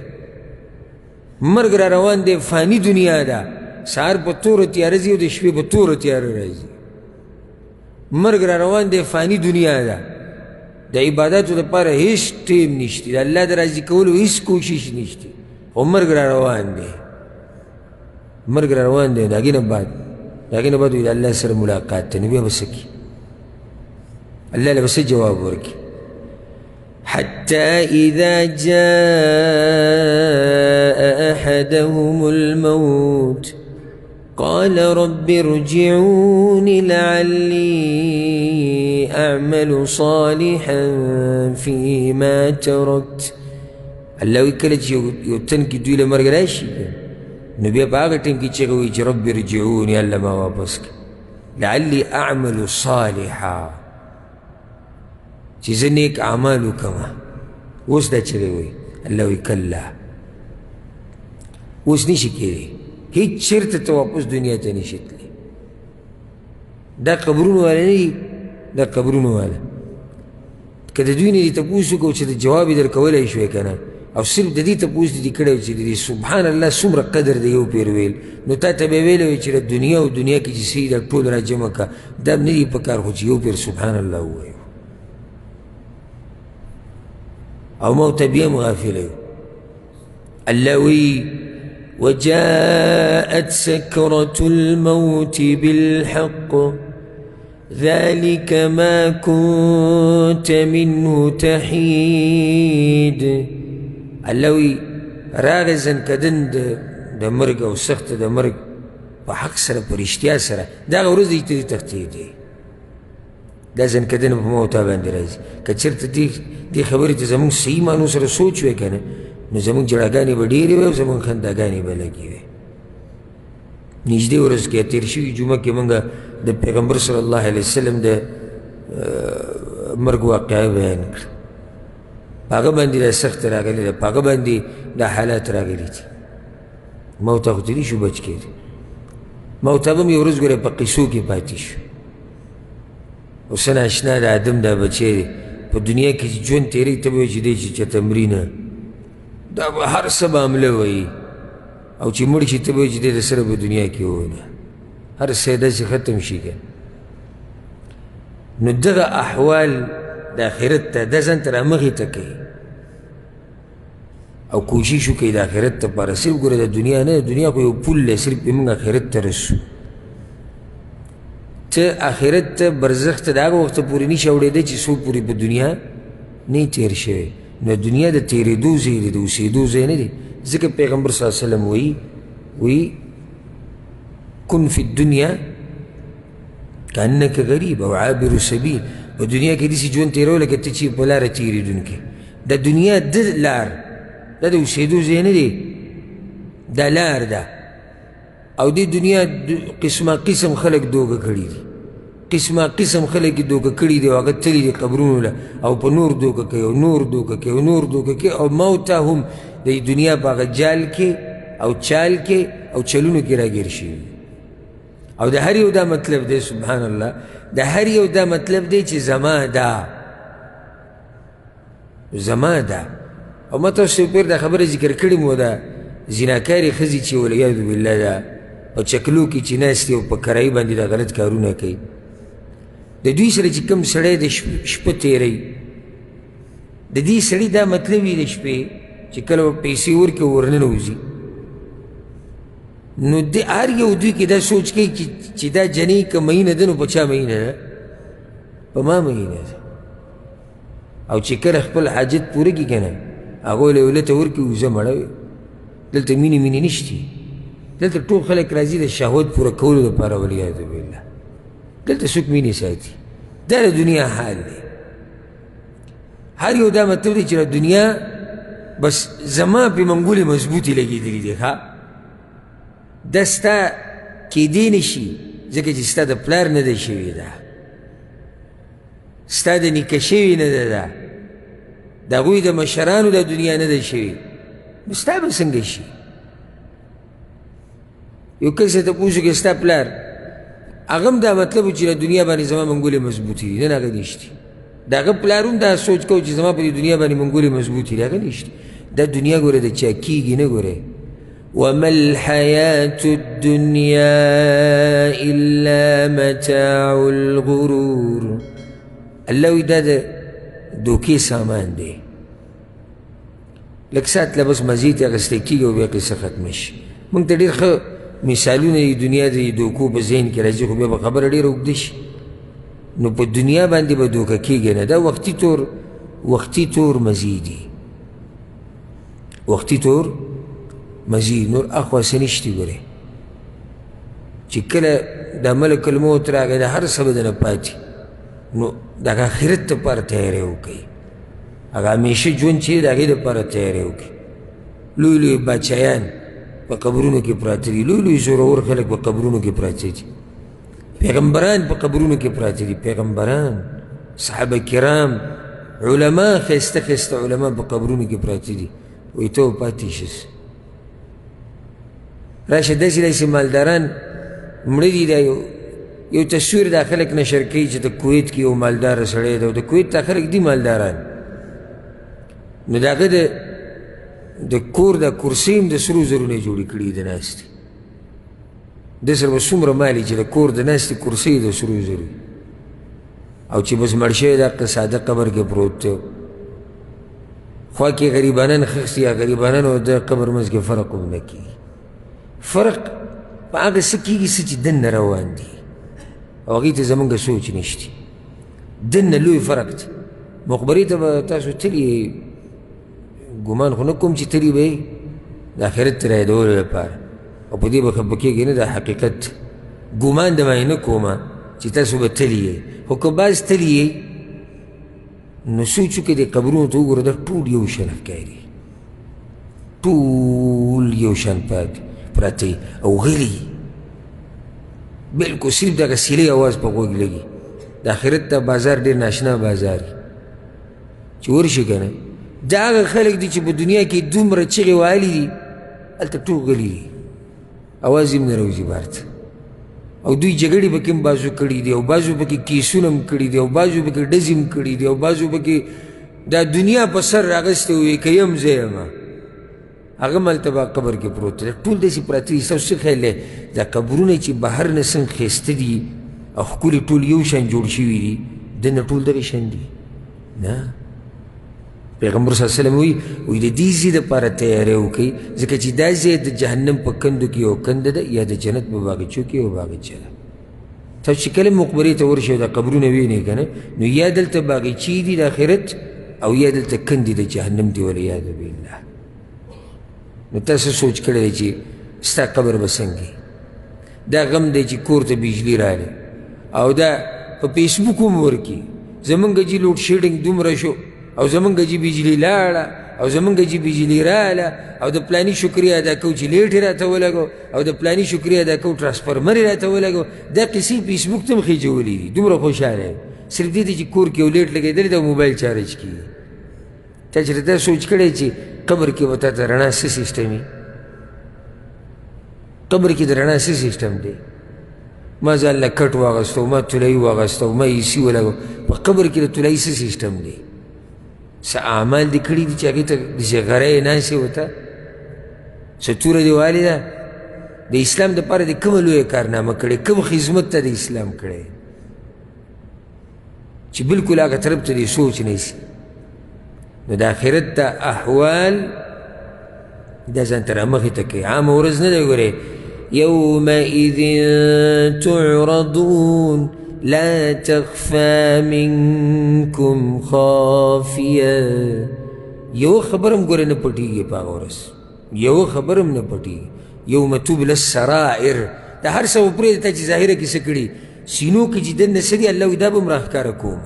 مرګ را روان دی فانی دنیا ده سهار په توره تیاره ځي او د شپې په توره تیاره راځي مرګ را روان دی فانی دنیا ده د عباداتو دپاره هیڅ ټیم نشته د الله د راضي کولو هیڅ کوشش نشته خو مرګ را روان دی مرګ را روان دی د هغې نه بعد وي د الله سره ملاقات ته نو بیا به څه کي الله له به څه جواب ورکړي حتى إذا جاء أحدهم الموت قال رب ارجعون لعلي أعمل صالحا فيما تركت الله وکړه چې یو تن کې دوی له مرګ راشي نو بیا په هغه ټیم کې چیغه وایي چې رب ارجعون یا الله ما واپس کړه لعلي أعمل صالحا چې زه نیک اعمال وکړمه اوس دا چغې وایي الله وایي کله اوس نشي کېدی هیڅ چېرته ته واپس دنیا ته نشي تللی دا قبرونو والا نه دي دا قبرونو والا که د دوی نه دې تپوس وکړو چې د جواب یې درکولی شوی که نه او صرف د دې تپوس دې کړی چې د دې سبحان الله څومره قدر د یو پیر ویل نو تا ته به یې ویلی وی چې د دنیا او دنیا کې چې څه دا ټول را جمع کړه دا نه دي په کار خو چې یو پیر سبحان الله ووایو او موت بیا مغافله الله وی وجاءت سكرة الموت بالحق ذلك ما كنت منه تحيد الله وی راغی زنکدن د مرګ او سخت د مرګ په حق سره په رښتیا سره دغه ورځ دې ته تښتېدې دا زنکدن په موته باندې راځي که چېرته دې خبرې ته زموږ صحیح معنو سره سوچ وی که نه نو زموږ جړاګانې به ډېرې وی او زموږ خنداګانې به لګې وی نږدې ورځ کې تېر شوي جمعه کې موږ د پیغمبر صلی الله علیه وسلم د مرګ واقعه بیان کړه په هغه باندې دا سخت راغلی ده په هغه باندې دا حالات راغلي دي موته خو ترې شو بچ کېد موته به هم یو ورځ ګوره په قصو کې پاتې شو اوس ناشنا د آدم دا بچی دی په دنیا کې چې ژوند تېروي ته به وایي چې دی چې چېرته مرینه دا به هر څه به حمله وایي او چې مړ شي ته به وایي چې دی د سره په دنیا کې وونه هر څه داسې ختم شي که نو دغه احوال د آخرت ته دا ځان ته رامخې ته کوي او کوشش وکړئ د آخرت دپاره صرف ګوره د دنیا نه د دنیا خو یو پول دی صرف پرې موږ آخرت ته رسو ته آخرت ته برزخ ته د هغه وخته پورې نشي اوړېدی چې څوک پورې په دنیا نه تېر شوی نو دنیا د تېرېدو ځای دی د اوسېدو ځای نه دی ځکه پیغمبر صلی الله علیه وسلم وایي کن فی الدنیا کأنک غریب او عابر سبیل په دنیا کې داسې ژوند تېروه لکه ته چې په لاره تېرېدونکی د دنیا د لار دا د اوسېدو ځای نه دی دا لار ده او دې دنیا قسمه قسم خلک دوکه کړي دي قسمه قسم خلک یې دوکه کړي دي او هغه تللي دي قبرونو له او په نور دوکه کوي او نور دوکه کوي او نور دوکه کوي او موته هم د دنیا په هغه جال کې او چال کې او چلونو کې راګیر شوي او د هر یو دا مطلب دی سبحان الله د هر یو دا مطلب دی چې زما ده او ما تاسو پیر دا خبره ذکر کړې مو ده زناکارې ښځې چې والعیاذ بالله ده په چکلو کې چې ناستې او په کرایي باندې دا غلط کارونه کوي د دوی سره چې کوم سړی د شپه تېروي د دې سړي دا مطلب وي د شپې چې کله به پیسې ورکړي ورننوځي نو هر یو دوی کې دا سوچ کوي چې دا جنۍ که مینه ده نو په چا مینه ده په ما مینه ده او چې کله خپل حاجت پوره کړي که نه هغوی له ولته ورکړي وزه مړه وي دلته مینې نشتي دلته ټول خلک راځي د شهوت پوره کولو دپاره والعیاذ بالله دلته څوک مینې ساتي دا د دنیا حال دی هر یو دا مطلب دی چې د دنیا بس زما پې منګولې مضبوطې لګېدلي دي ښه دا ستا کېدی نه شي ځکه چې ستا د پلار نه ده شوې ده ستا د نیکه شوې نه ده ده د هغوی د مشرانو د دنیا نه ده شوې نو ستا به څنګه شي یو کس ته تپوس وکړې ستا پلار هغه هم دا مطلب و چې د دنیا باندې زما منګولې مضبوطې دي نن هغه نشتي د هغه پلار هم دا سوچ کوو چې زما په دې دنیا باندې منګولې مضبوطې دي هغه نشتي دا دنیا ګوره د چا کېږي نه ګورې وما الحياة الدنيا إلا متاع الغرور. الله وی دا دوکې سامان دی، لږ ساعت له بس مزید اخیستی کېږي او بیا قصه ختمه شي. موږ ته ډېر ښه مثالونه د دنیا د دوکو په ذهن کې راځي، خو بیا به خبره ډېره اوږده شي. نو په دنیا باندې به دوکه کېږي نه، دا وختي طور مزید دي، وختي طور مزید، نور اخوا څه نشتي. ګورې چې کله دا ملک الموت راغی دا هر څه به دنه پاتې، نو دغه آخرت دپاره تیاری وکړئ، هغه همیشه ژوند چې د هغې دپاره تیاری وکړي. لوی لوی باچایان په قبرونو کې پراته دي، لوی لوی زورور خلک په قبرونو کې پراته دي، پیغمبران په قبرونو کې پراته دي، پیغمبران، صحابه کرام، علما، ښایسته ښایسته علما په قبرونو کې پراته دي. وایي ته به پاتې شې. راشه داسې مالداران مړه دي. دا یو تصویر دا خلک نشر کوي چې د کویت کې یو مالداره سړی دی، او د کویت دا خلک دي مالداران، نو د هغه د کور دا کرسۍ هم د سرو زرو نه یې جوړې کړي د ناستې. ده سره به څومره مال چې د کور د ناستې کرسۍ د سرو زرو، او چې بس مړ شوی دا ساده قبر کې پروت دی، خوا کې غریبانان ښخ دي، غریبانان او د قبر منځ کې فرق هم نه کېږي. فرق په هغه څه کېږي څه چې دننه روان دي، او هغې ته زمونږ سوچ نشتی. دننه لوی فرق دی. مقبرې ته به تاسو تلي، ګمان خو نه کوم چې تلي به یې د آخرت ته رایادولو لپاره، او په دې به خفه کېږئ نه، دا حقیقت ګمان د معنی نه کومه چې تاسو به تلي یئ، خو که بعض تلي یئ نو سوچ وکړئ د قبرونو ته وګوره، دا ټول یو شان ښکاري، ټول یو شان پراته او غلي، بلکل صرف دغه سیلۍ اواز په غوږ لګي. د آخرت ته بازار ډېر ناشنا بازار چې ورشي که نه، دا هغه خلک دي چې په دنیا کې دومره چغې وهلي دي، هلته ټول غلي دي، اواز یې هم نه راوځي بهر ته. او دوی جګړې پکې هم بازو کړي دي، او بازو پکې کیسونه هم کړي دي، او بازو پکې ډزې هم کړي دي، او بازو پکې دا دنیا په سر راغستی وي که یم زه یمه، هغه هم هلته به قبر کې پروت دی. ټول داسې پراته دي. ستاسو څه خیال دی دا قبرونه چې بهر نه څنګه ښایسته دي او ښکلي ټول یو شان جوړ شوي دي، دننه ټول دغې شان دي؟ نه. پیغمبر صلی الله علیه وسلم وایي د دې ځای دپاره تیاری وکړئ، ځکه چې دا ځای د جهنم په کندو کې یو کنده ده، یا د جنت په باغچو کې یو باغچه ده. تاسو چې کله مقبرې ته ورشئ دا قبرونه وینئ که نه، نو یا دلته باغچې دي د آخرت، او یا دلته کندې د جهنم دي، والعیاذ بالله. نو تاسو سوچ کړی دی چې ستا قبر به څنګه وي؟ دا غم دی چې کور ته بجلي راغلی، او دا په فیسبوک هم ورکي زمونږ جي لوډ شیډینګ دومره شو، او زمونږ جي بجلي لاړه، او زمونږ جي بجلي راله، او د پلاني شکریه ادا کوو چې لیټ یې راته ولګو، او د پلاني شکریه ادا کوو ټرانسفرمر یې راته ولګو. دا قصې فیسبوک ته هم خېجولي دي، دومره خوشحاله یم. صرف دې ته چې کور کې یو لیټ لګېدلی ده، موبایل چارج کېږي. تا چېرته دا سوچ کړی چې قبر کې به تا ته رڼا څه سیسټم وي؟ قبر کې د رڼا څه سیسټم دی؟ ما ځان له کټ واغستو، ما طلایي واغستو، ما ایسي ولګو. په قبر کې د طلایي څه سیسټم دی؟ څه اعمال دې کړي دي چې هغې ته داسې غره یې ناستې ورته، څه توره دې والې ده؟ د اسلام دپاره دې کومه لویه کارنامه کړې، کوم خدمت ته د اسلام کړی چې بلکل هغه طرف ته دې سوچ نه شي. نو د آخرت ته احوال دا ځان ته رامخې ته کوي. عامه ورځ نه دی. ګورې یومئذ تعرضون لا تخفى منكم خافیه. یو خبر هم ګوره نه پټېږي په هغه ورځ، یو خبر هم نه پټېږي. یوم تبل السرائر، دا هر څه به پرېږده تا چې ظاهره کې څه کړي، سینو کې چې دننه څه دي الله وایي دا به هم راښکاره کوم.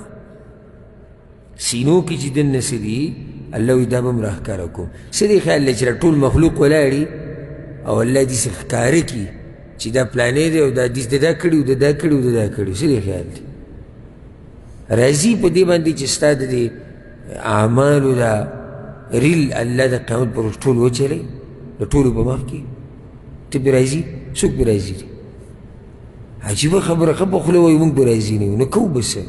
سینو کې چې دننه څه دي الله وایي دا به هم راښکاره کوم. څه دې خیال دی چې را ټول مخلوق ولاړي او الله داسې ښکاره کړي چې دا پلانې دی او دا داسې د دا کړي او د دا کړي او د دا کړي. څه دې خیال دی؟ راځي په دې باندې چې ستا د دې اعمالو دا ریل الله د قیامت پر ورځ ټول وچلوي د ټولو په مخ کې. ته پرې راځي؟ څوک پرې راځي؟ عجیبه خبره، ښه په خوله وایي موږ پرې راځي نه یو. نو کوو به څه؟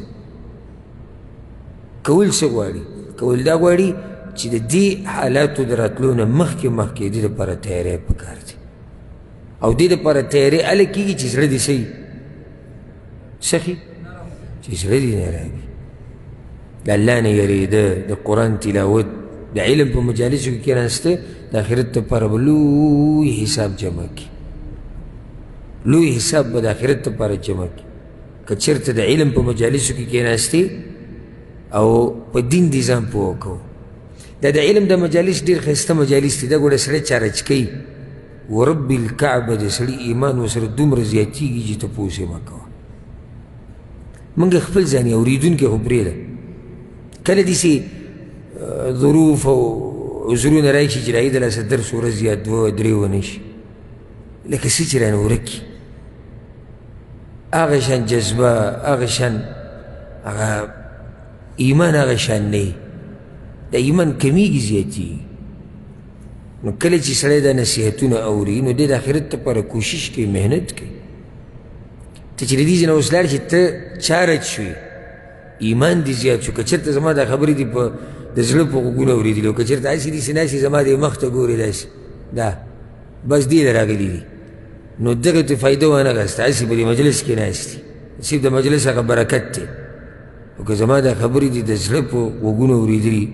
کول څه غواړي؟ کول دا غواړي چې د دې حالاتو د راتلو نه مخکې د دې دپاره تیاری پکار دی او دې دپاره تیاری هله کېږي چې زړه دې څه سخي چې زړه دې نرم وي د الله نه یېرېده د قرآن تلاوت د علم په مجالسو کې کېناسته د آخرت دپاره به لوی حساب جمع کړي لوی حساب به د آخرت دپاره جمع کړي که چېرته د علم په مجالسو کې کېناستې او په دین دې ځان پوه کوو دا د علم د مجالس ډېر ښایسته مجالس دي دا ګوره سړی چارج کوي ورب الکعبه د سړي ایمان ورسره دومره زیاتېږي چې تپوس یې مه کوه موږ خپل ځان یې اورېدونکي خو پرېږده کله داسې ظروف او عذرونه راشي چې د هغې د لاسه درس ورځ یا دوه درې ونه شي لکه څه چې رانه ورک کي هغه شان جذبه هغه شان هغه ایمان هغه شان نه وي د ایمان کمیږي زیاتېږي نو کله چې سړی دا نصیحتونه اوري نو دی د آخرت دپاره کوشش کوي محنت کوي ته چې د دې ځای نه اوس لاړ شي ته چارج شوې ایمان دې زیات شو که چېرته زما دا خبرې دي په د زړه په غوږونو اورېدلي او که چېرته هسې داسې ناستې زما دې مخ ته ګورې داسې دا بس دې له راغلي دي نو دغه ته فایده وانه اخېسته هسې په دې مجلس کې ناست دي صرف د مجلس هغه برکت دی او که زما دا خبرې دي د زړه په غوږونو اورېدلي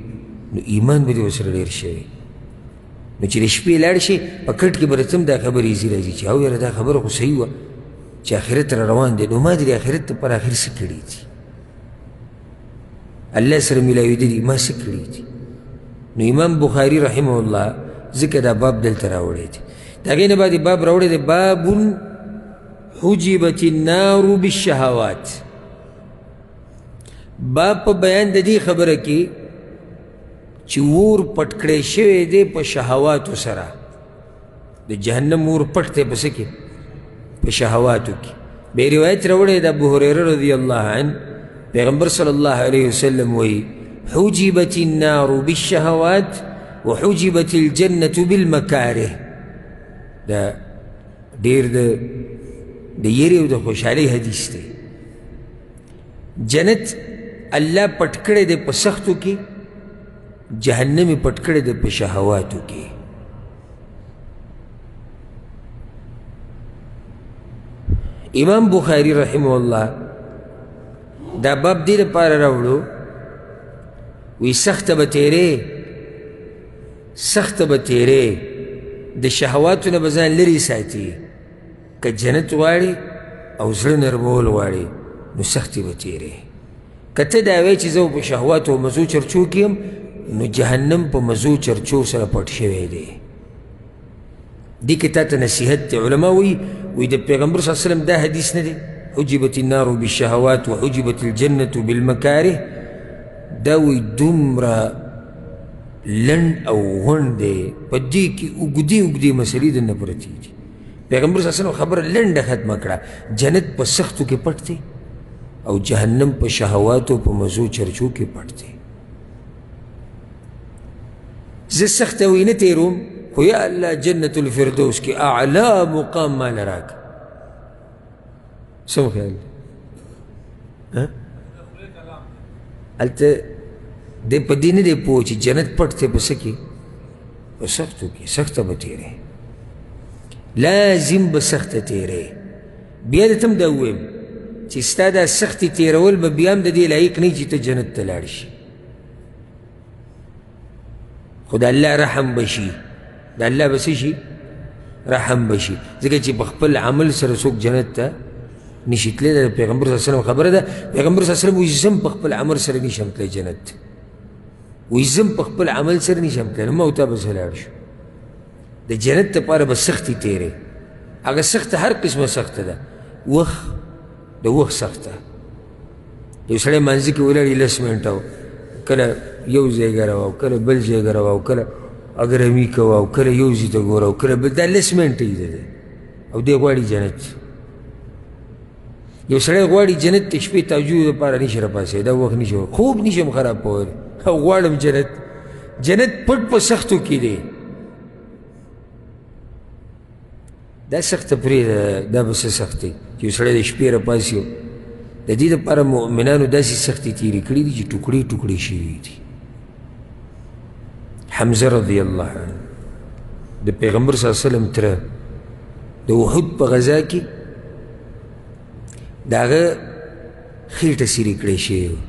نو ایمان به دې ورسره ډېر شوی نو چې د شپې لاړ شي په کټ کې به درته هم دا خبرې ایزي راځي چې او یاره دا خبره خو صحیح وه چې آخرت را روان دی نو ما دې د آخرت دپاره آخر څه کړي دي الله سره ملاوېده دي ما څه کړي دي نو امام بخاري رحمه الله ځکه دا باب دلته راوړی دی د هغې نه بعد باب راوړی دی باب حجبت النار بالشهوات باب په بیان د دې خبره کې چې اور پټ کړی شوی دی په شهواتو سره د جهنم اور پټ دی په څه کې په شهواتو کې بې روایت راوړی د ابو هریره رضی الله عنه پیغمبر صلی الله علیه وسلم وایي حجبت النار بالشهوات وحجبت الجنة بالمکاره دا ډېر د یېرې او د خوشحالۍ حدیث دی جنت الله پټ کړی دی په سختو کې جهنم یې پټ کړی دی په شهواتو کې امام بخاري رحمه الله دا باب دې لپاره راوړو وی سخته به تیرې د شهواتو نه به ځان لرې ساتي که جنت غواړي او زړه نرمول غواړي نو سختې به تیرې که ته دا وایې چې زه په شهواتو او مزو چرچو کې یم نو جهنم په مزو چرچو سره پټ شوی دی دې کې تا ته نصیحت دی علما وی د پیغمبر صلی الله علیه وسلم دا حدیث نه دی حجبت النار بالشهوات وحجبت الجنة بالمکاره دا وی دومره لنډ او غونډ دی په دې کې اوږدې مسلې دننه پرتې دي پیغمبر صلی الله علیه وسلم خبره لنډه ختمه کړه جنت په سختو کې پټ دی او جهنم په شهواتو په مزو چرچو کې پټ دی زه سخته وی نه تېروم خو یا الله جنت الفردوس کې اعلی مقام ما له راکړه څه خیال دی هلته دی په دې نه دی پوه چې جنت پټ دی په څه کې په سختو کې سخته به تېرې لازم به سخته تېرې بیا درته هم دا ووایم چې ستا دا سختې تېرول به بیا هم د دې لایق نه چې ته جنت ته لاړ شي خو د الله رحم به شي د الله به څه شي رحم به شي ځکه چې په خپل عمل سره څوک جنت ته نشي تللی د پیغمبر صلی الله علیه وسلم خبره ده پیغمبر صلی الله علیه وسلم وایي زه په خپل عمل سره نشم تللی جنت وایي زه په خپل عمل سره نشم تللی نو ما ورته به زه لاړ شو د جنت دپاره به سختې تېرې هغه سخته هر قسمه سخته ده د وخت سخته یو سړی مانځه کې ولاړ لس منټه کله یو ځای ګروا او کله بل ځای ګروا او کله اګرمي کوه او کله یو ځای ته ګوره او کله بل دا لس منټه یې ده او دی غواړي جنت یو سړی غواړي جنت ته شپې تهجد دپاره نشي راپاڅېدی دا وخت نشي خوب نشم خرابولی او غواړم جنت پټ په سختو کې دی دا سخته پرېږده دا به څه سخت دی چې یو سړی د شپې راپاڅي د دې دپاره مؤمنانو داسې سختې تېرې کړي دي چې ټوکړې ټوکړې شوي دي حمزه رضی الله عنه د پیغمبر صلی الله علیه وسلم تره د احد په غزا کې د هغه خېټه سیرې کړې شوې وه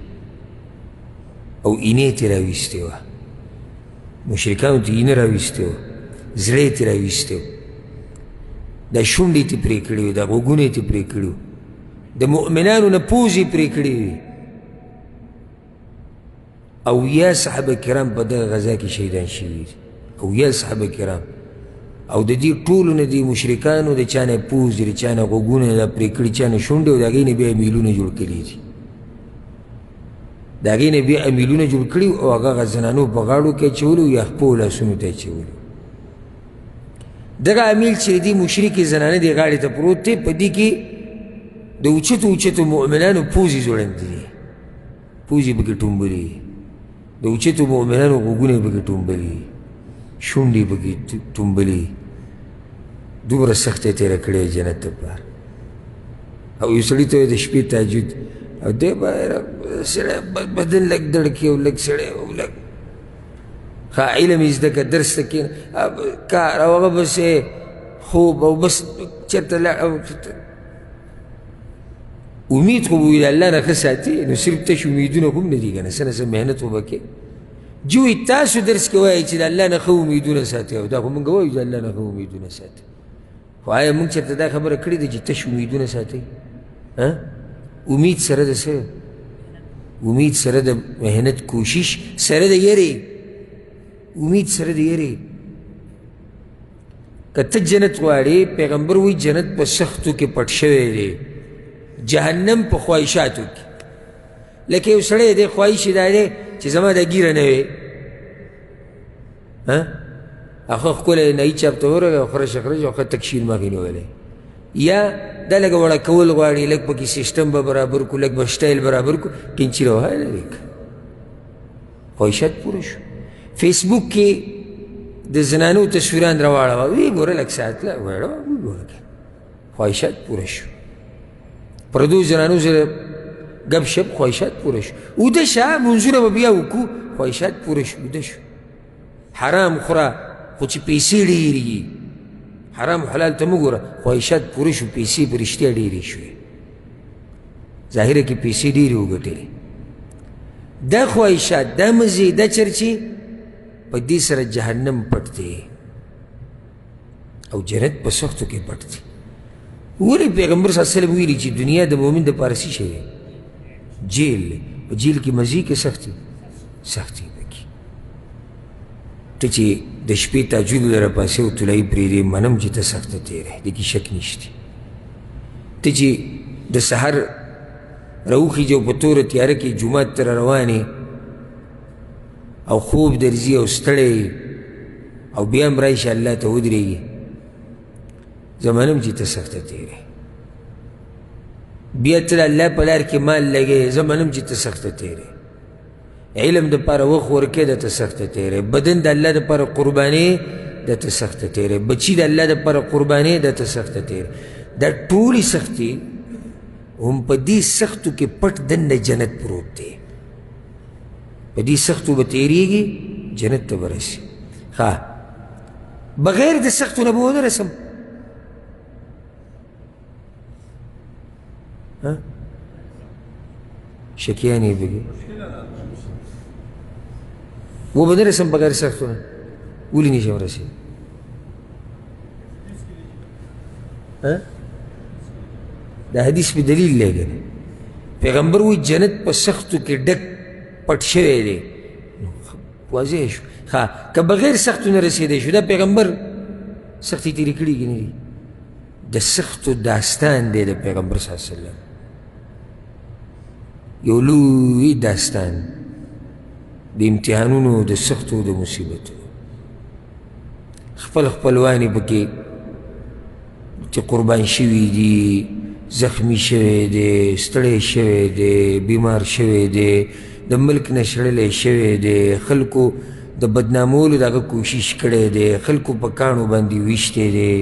او اینې ترې راویستې وه مشرکانو ته اینه راویستې وه زړه یې ترې راویستې وه دا شونډې یې ترې پرې کړې وې دا غوږونه یې ترې پرې کړي وو د مؤمنانو نه پوزې پرې کړې وې اویا صحابه کرام په دغه غزا کې شهیدان شوي دي اویا صحابه کرام او د دې ټولو نه دي مشرکانو د چا نه پوز دي د چا نه غوږونه دا پرې کړي چا نه شونډې او د هغې نه بیا میلونه جوړ کړي دي د هغې نه بیا امیلونه جوړ کړي او هغه هغه زنانو په غاړو کې اچولي یا خپلو لاسونو ته اچولي دغه امیل چې دې مشرکې زنانه دې غاړې ته پروت دی په دې کې د اوچتو اوچتو مؤمنانو پوزې ځوړندې دي پوزې پکې ټومبلې د اوچتو مؤمنانو غوږونه یې پکې ټومبلې شونډې یې پکې ټومبلې دومره سخته یې تېره کړې جنت دپاره او یو سړي ته د شپې تهجد او دی به سړی بدن لږ دړ کړي او لږ سړی او لږ ښه علم یې زده کړه درس ته کښېنه کار او هغه بس خوب او بس چېرته لاړ امید خو به وي د الله نه ښه ساتي نو صرف تش امیدونه خو هم نه دي که نه څه نه څه محنت خو به کوې جوی تاسو درس کې وایئ چې د الله نه ښه امیدونه ساتئ او دا خو مونږ وایو چې د الله نه ښه امیدونه ساتئ خو آیا مونږ چېرته دا خبره کړې ده چې تش امیدونه ساتئ امید سره د څه امید سره د محنت کوشش سره د یرې امید سره د یرې که ته جنت غواړې پیغمبر وایي جنت په سختو کې پټ شوی دی جهنم په خواهشاتو کې لکه یو سړی دی خواهش یې دا دی چې زما دا ګیره نه وي هغه ښکلی نهي چاپ ته ورغی او خرش خرش او ښه تکشیر مخې نیولی یا دا لږه وړه کول غواړي لږ پکې سیسټم به برابر کړو لږ به سټایل برابر کړو کنچي روهای لري خواهشات پوره شو فیسبوک کې د زنانو تصویران راواړوه ویې ګوره لږ ساعت لا واړوه ویې ګوره خواهشات پوره شو پردو زنانو سره گپ شپ خواهشات پوره شو اوده شه منځونه به بیا وکړو خواهشات پوره شو اوده شو حرام خوره خو چې پیسې ډېرې حرام حلال ته مه ګوره خواهشات پوره شو پیسې په رښتیا ډېرې شوې ظاهره کې پیسې ډېرې وګټلې دا خواهشات دا مزې دا چرچې په دې سره جهنم پټ دی او جنت په سختو کې پټ دی ولې پیغمبر صلی الله علیه وسلم ویلي چې دنیا د مؤمن دپاره څه شی دی جیل په جیل کې مزې کې سختي سختي پکې ته چې د شپې تهجد له راپاسې او طلایي پرېږدې منم چې ته سخته تېری د کې شک نشته ته چې د سحر راوخېږې او په توره تیاره کې جومات ته را روانې او خوب درځي او ستړی او بیا هم راشي الله ته ودرېږي زه منم چې ته سخته تېری بیا ته د الله په لار کې مال لګې زه منم چې ته سخته تېری علم دپاره وخت ورکې ده ته سخته تېری بدن د الله دپاره قربانې ده ته سخته تېری بچي د الله دپاره قربانې ده ته سخته تېری دا ټولې سختي هم په دې سختو کې پټ دننه جنت پروت دی په دې سختو به تېرېږي جنت ته به رسي ښه بغیر د سختو نه به ونه رسم شکیان یې پکې و به نه رسم بغیر سختو نه ولې نشم رسېدی دا حدیث په دلیل دی که پیغمبر وایي جنت په سختو کې ډک پټ شوی دی واضح شو ښه که بغیر سختو نه رسېدی شو دا پیغمبر سختي تېرې کړي که نه دي د سختو داستان دی د پیغمبر صلی الله علیه وسلم یو لوی داستان د امتحانونو د سختو د مصیبتو خپل خپلوان یې پکې چې قربان شوي دي زخمی شوی دی ستړی شوی دی بیمار شوی دی د ملک نه شړلی شوی دی خلکو د بدنامولو د هغه کوشش کړی دی خلکو په کاڼو باندې ویشتی دی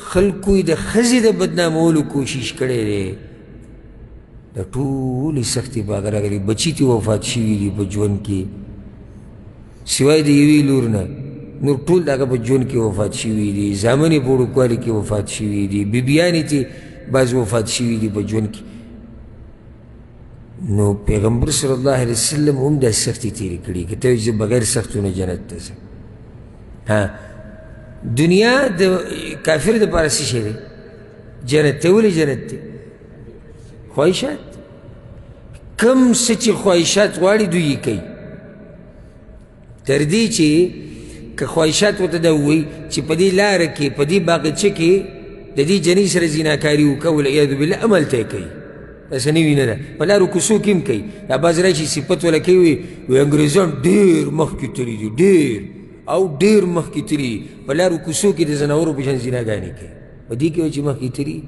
خلکو یې د ښځې د بدنامولو کوشش کړی دی د ټولې سختې په هغه راغلي بچي ترې وفات شوي دي په ژوند کې سوای د یوې لور نه نور ټول د هغه په ژوند کې وفات شوي دي، زامن یې په وړوکوالي کې وفات شوي دي، بیبیانې چې بعض وفات شوي دي په ژوند کې. نو پیغمبر صلی الله علیه وسلم هم دا سختي تېرې کړي که ته وایي زه بغیر سختونه جنت ته ځم. دنیا د کافر دپاره څه شی دی؟ جنت دی. ولې جنت دی؟ خواهشات. کم څه چې خواهشات غواړي دوی یې کوي، تر دې چې که خواهشات ورته دا ووایي چې په دې لاره کې په دې باغچه کې د دې جنۍ سره زیناکاري وکړه والعیاذ بالله، عمل ته یې کوي. داسې نوي نه ده، په لارو کوڅو کې هم کوي. دا بعض راشي صفت وله کوي وایي انګریزان ډېر مخکې تللي دي، ډېر او ډېر مخکې تللي دي، په لارو کوڅو کې د ځناورو په شان زیناګانې کوي. په دې کې وایي چې مخکې تللي،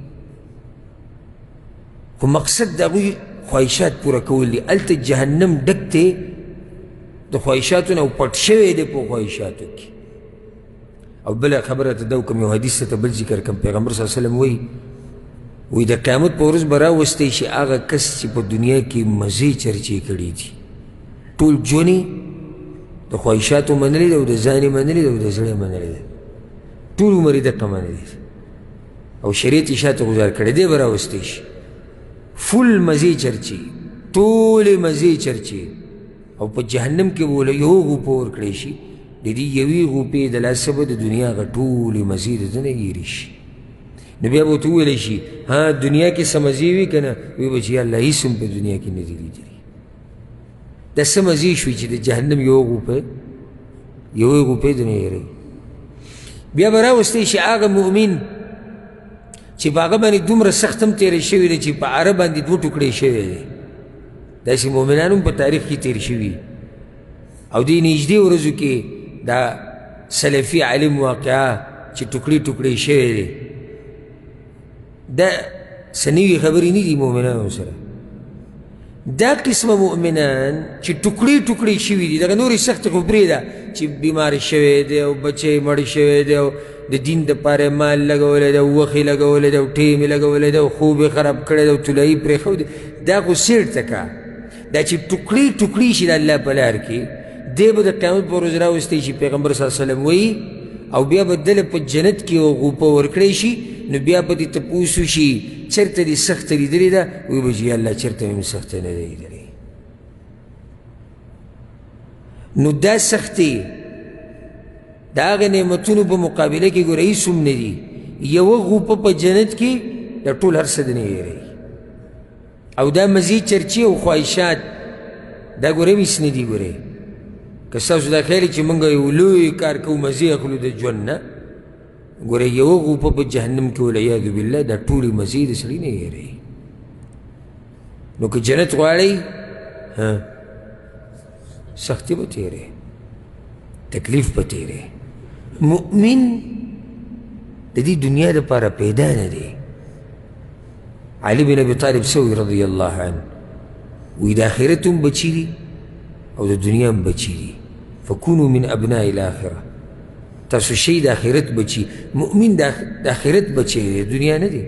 خو مقصد د هغوی خواهشات پوره کول دي. هلته جهنم ډک دی د خواهشاتو نه او پټ شوی دی په خواهشاتو کې. او بله خبره ته دا وکړم، یو حدیث ته بل ذکر کړم. پیغمبر صلی الله علیه وسلم وایي د قیامت په ورځ به راوستی شي هغه کس چې په دنیا کې مزې چرچې کړي دي، ټول ژوند یې د خواهشاتو منلی ده او د ځان یې منلی ده او د زړه یې منلی ده، ټول عمر یې دقه منلی ده او شریعت یې شاته ګزار کړی دی. به راوستی شي فل مزې چرچې، ټولې مزې چرچې، او په جهنم کې به وله یو غوپه ورکړی شي. د دې یوې غوپې د لاسه به د دنیا هغه ټولې مزې د ده نه هېرې شي. نو بیا به ورته وویلی شي دنیا کې څه مزې وي که نه؟ ویې به چې یا الله هېڅ هم په دنیا کې نه دي لیدلي. دا څه مزې شوي چې د جهنم یوې غوپې د نه هېروي. بیا به راوستی شي هغه مؤمن چې په هغه باندې دومره سخت هم تېری شوی دی چې په اره باندې دوه ټوکړې شوی دی. داسې مؤمنان هم په تاریخ کې تېر شوي او دې نږدې ورځو کې دا سلفي عالم واقعه چې ټوکړې ټوکړې شوی دی، دا څه نوي خبرې نه دي مؤمنانو سره. دا قسمه مؤمنان چې ټوکړې ټوکړې شوي دي، دغه نورې سختې خو پرېږده چې بیمار شوی دی او بچی مړ شوی دی او د دین دپاره مال لګولی دی او وخت یې لګولی دی او ټیم یې لګولی دی او خوب یې خراب کړی دی او طلایي پرېښودی، دا خو سیټ ته کا. دا چې ټوکړې ټوکړې شي د الله په لار کې، دی به د قیامت په ورځ راوستی شي. پیغمبر صلی الله علیه وسلم وایي او بیا به دله په جنت کې غوپه ورکړی شي. نو بیا به دې تپوس وشي چېرته دې سخته لیدلې ده؟ وایي به چې یا الله چېرته مې سخته نه ده لیدلې. نو دا سختې د هغې نعمتونو په مقابله کې ګوره هېڅ هم نه دي. یوه غوپه په جنت کې د ټول هر څه د نه هېروي. او دا مزید چرچې او خواهشات دا ګوره هم هېڅ نه دي. ګورې که ستاسو دا خیال چې موږ یو لوی کار کوو مزې اخلو د ژوند نه، ګوره یوه غوپه په جهنم کې والعیاذ بالله دا ټولې مزې د سړي نه هېروي. نو که جنت غواړئ سختي به تېرې، تکلیف به تېرې. مؤمن د دې دنیا دپاره پیدا نه دی. علي بن ابي طالب سوي رضی الله عنه وی د آخرت هم بچي دي او د دنیا هم بچي دي. فکونو من ابناء الاخره، تاسو شئ د آخرت بچي. مؤمن د آخرت بچی دی، دنیا نه دی.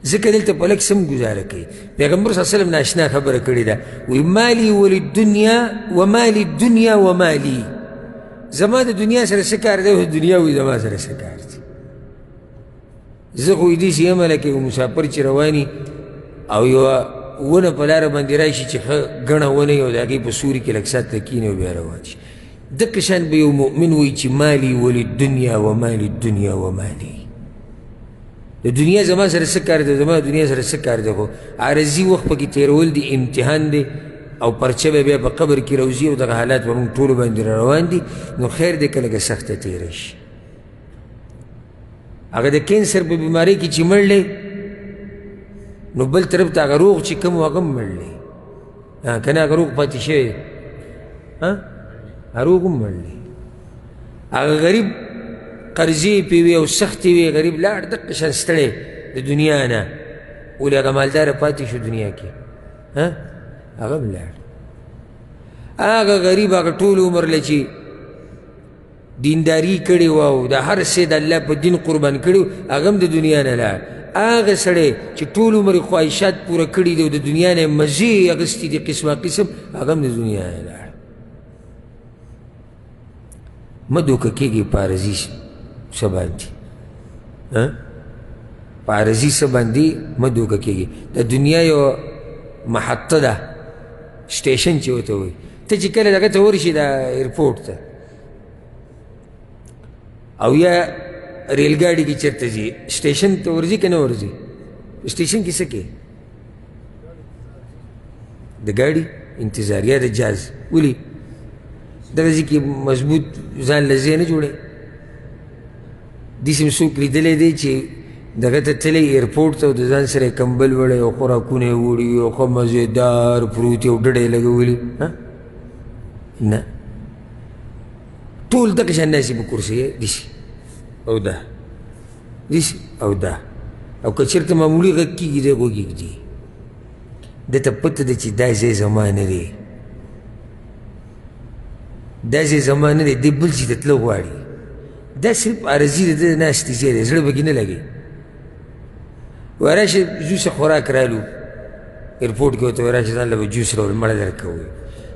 ځکه دلته په لږ سم ګزاره کوي. پیغمبر صلی الله علیه وسلم ناشنا خبره کړې ده، وی مالی وللدنیا ومالی الدنیا ومالی. زما د دنیا سره څه کار دی او دنیا وی زما سره څه کار دی. زه خو داسې یم لکه یو مسافر چې رواني او یوه ونه په لاره باندې راشي چې ښه ګڼه ونه یي او د هغې په سوري کې لږ ساعت ته کښېني او بیا روان شي. دقه شان به یو مؤمن وایي چې مالی وللدنیا ومالی الدنیا ومالی. د دنیا زما سره څه کار دی، زما د دنیا سره څه کار دی، خو عارضي وخت پکې تېرول دي، امتحان دی او پرچه به بیا په قبر کې روځي او دغه حالات به موږ ټولو باندې را روان دي. نو خیر دی که لږه سخته تېره شي. هغه د کینسر په بیمارۍ کې چې مړلی نو بل طرف ته هغه روغ چې کوم و هغه هم مړلی، که نه هغه روغ پاتې شوی، هغه روغ هم مړلی. هغه غریب قرضې پې وي او سختې وي، غریب لاړ دقه شان ستړی د دنیا نه، ولې هغه مالداره پاتې شو دنیا کې، هغه هم لاړ. هغه غریب هغه ټول عمر له چې دینداري کړې وه او د هر څه د الله په دین قربان کړي وو، هغه هم د دنیا نه لاړ. هغه سړی چې ټول عمر یې خواهشات پوره کړي دي او د دنیا نه یې مزې اخیستي دي قسمه قسم، هغه هم د دنیا نه لاړ. مه دوکه کېږي په عرضي څه باندې په عرضي څه باندې مه دوکه کېږي د دنیا یو محطه ده سټیشن چې ورته وایي ته چې کله دغه ته ورشي د ایرپورټ ته او یا ریل ګاډي کې چېرته ځي سټیشن ته ورځي که نه ورځي سټیشن کې څه کوي د ګاډي انتظار یا د جاز ولي دغه ځای کې مضبوط ځان له ځای نه جوړوي داسې مې څوک لیدلی دی چې دغه ته تللی ایرپورټ ته او د ځان سره یې کمبل وړی او خوراکونه یې وړي او ښه مزېدار پروت یې او ډډه یې لګولي نه ټول دغه شان داسې په کرسۍ داسې او دا داسې او دا او که چېرته معمولي غږ کېږي دی غوږ ږدي ده ته پته ده چې دا ځای زما نه دی دا ځای زما نه دی دی بل ځای ته تله غواړي دا صرف عرضي د ده ناستې ځای دی زړه پکې نه لګي وایي راشه جوس خوراک رالو ایرپورټ کې ورته وایي راشه ځان له به جوس راوړو مړه درکوي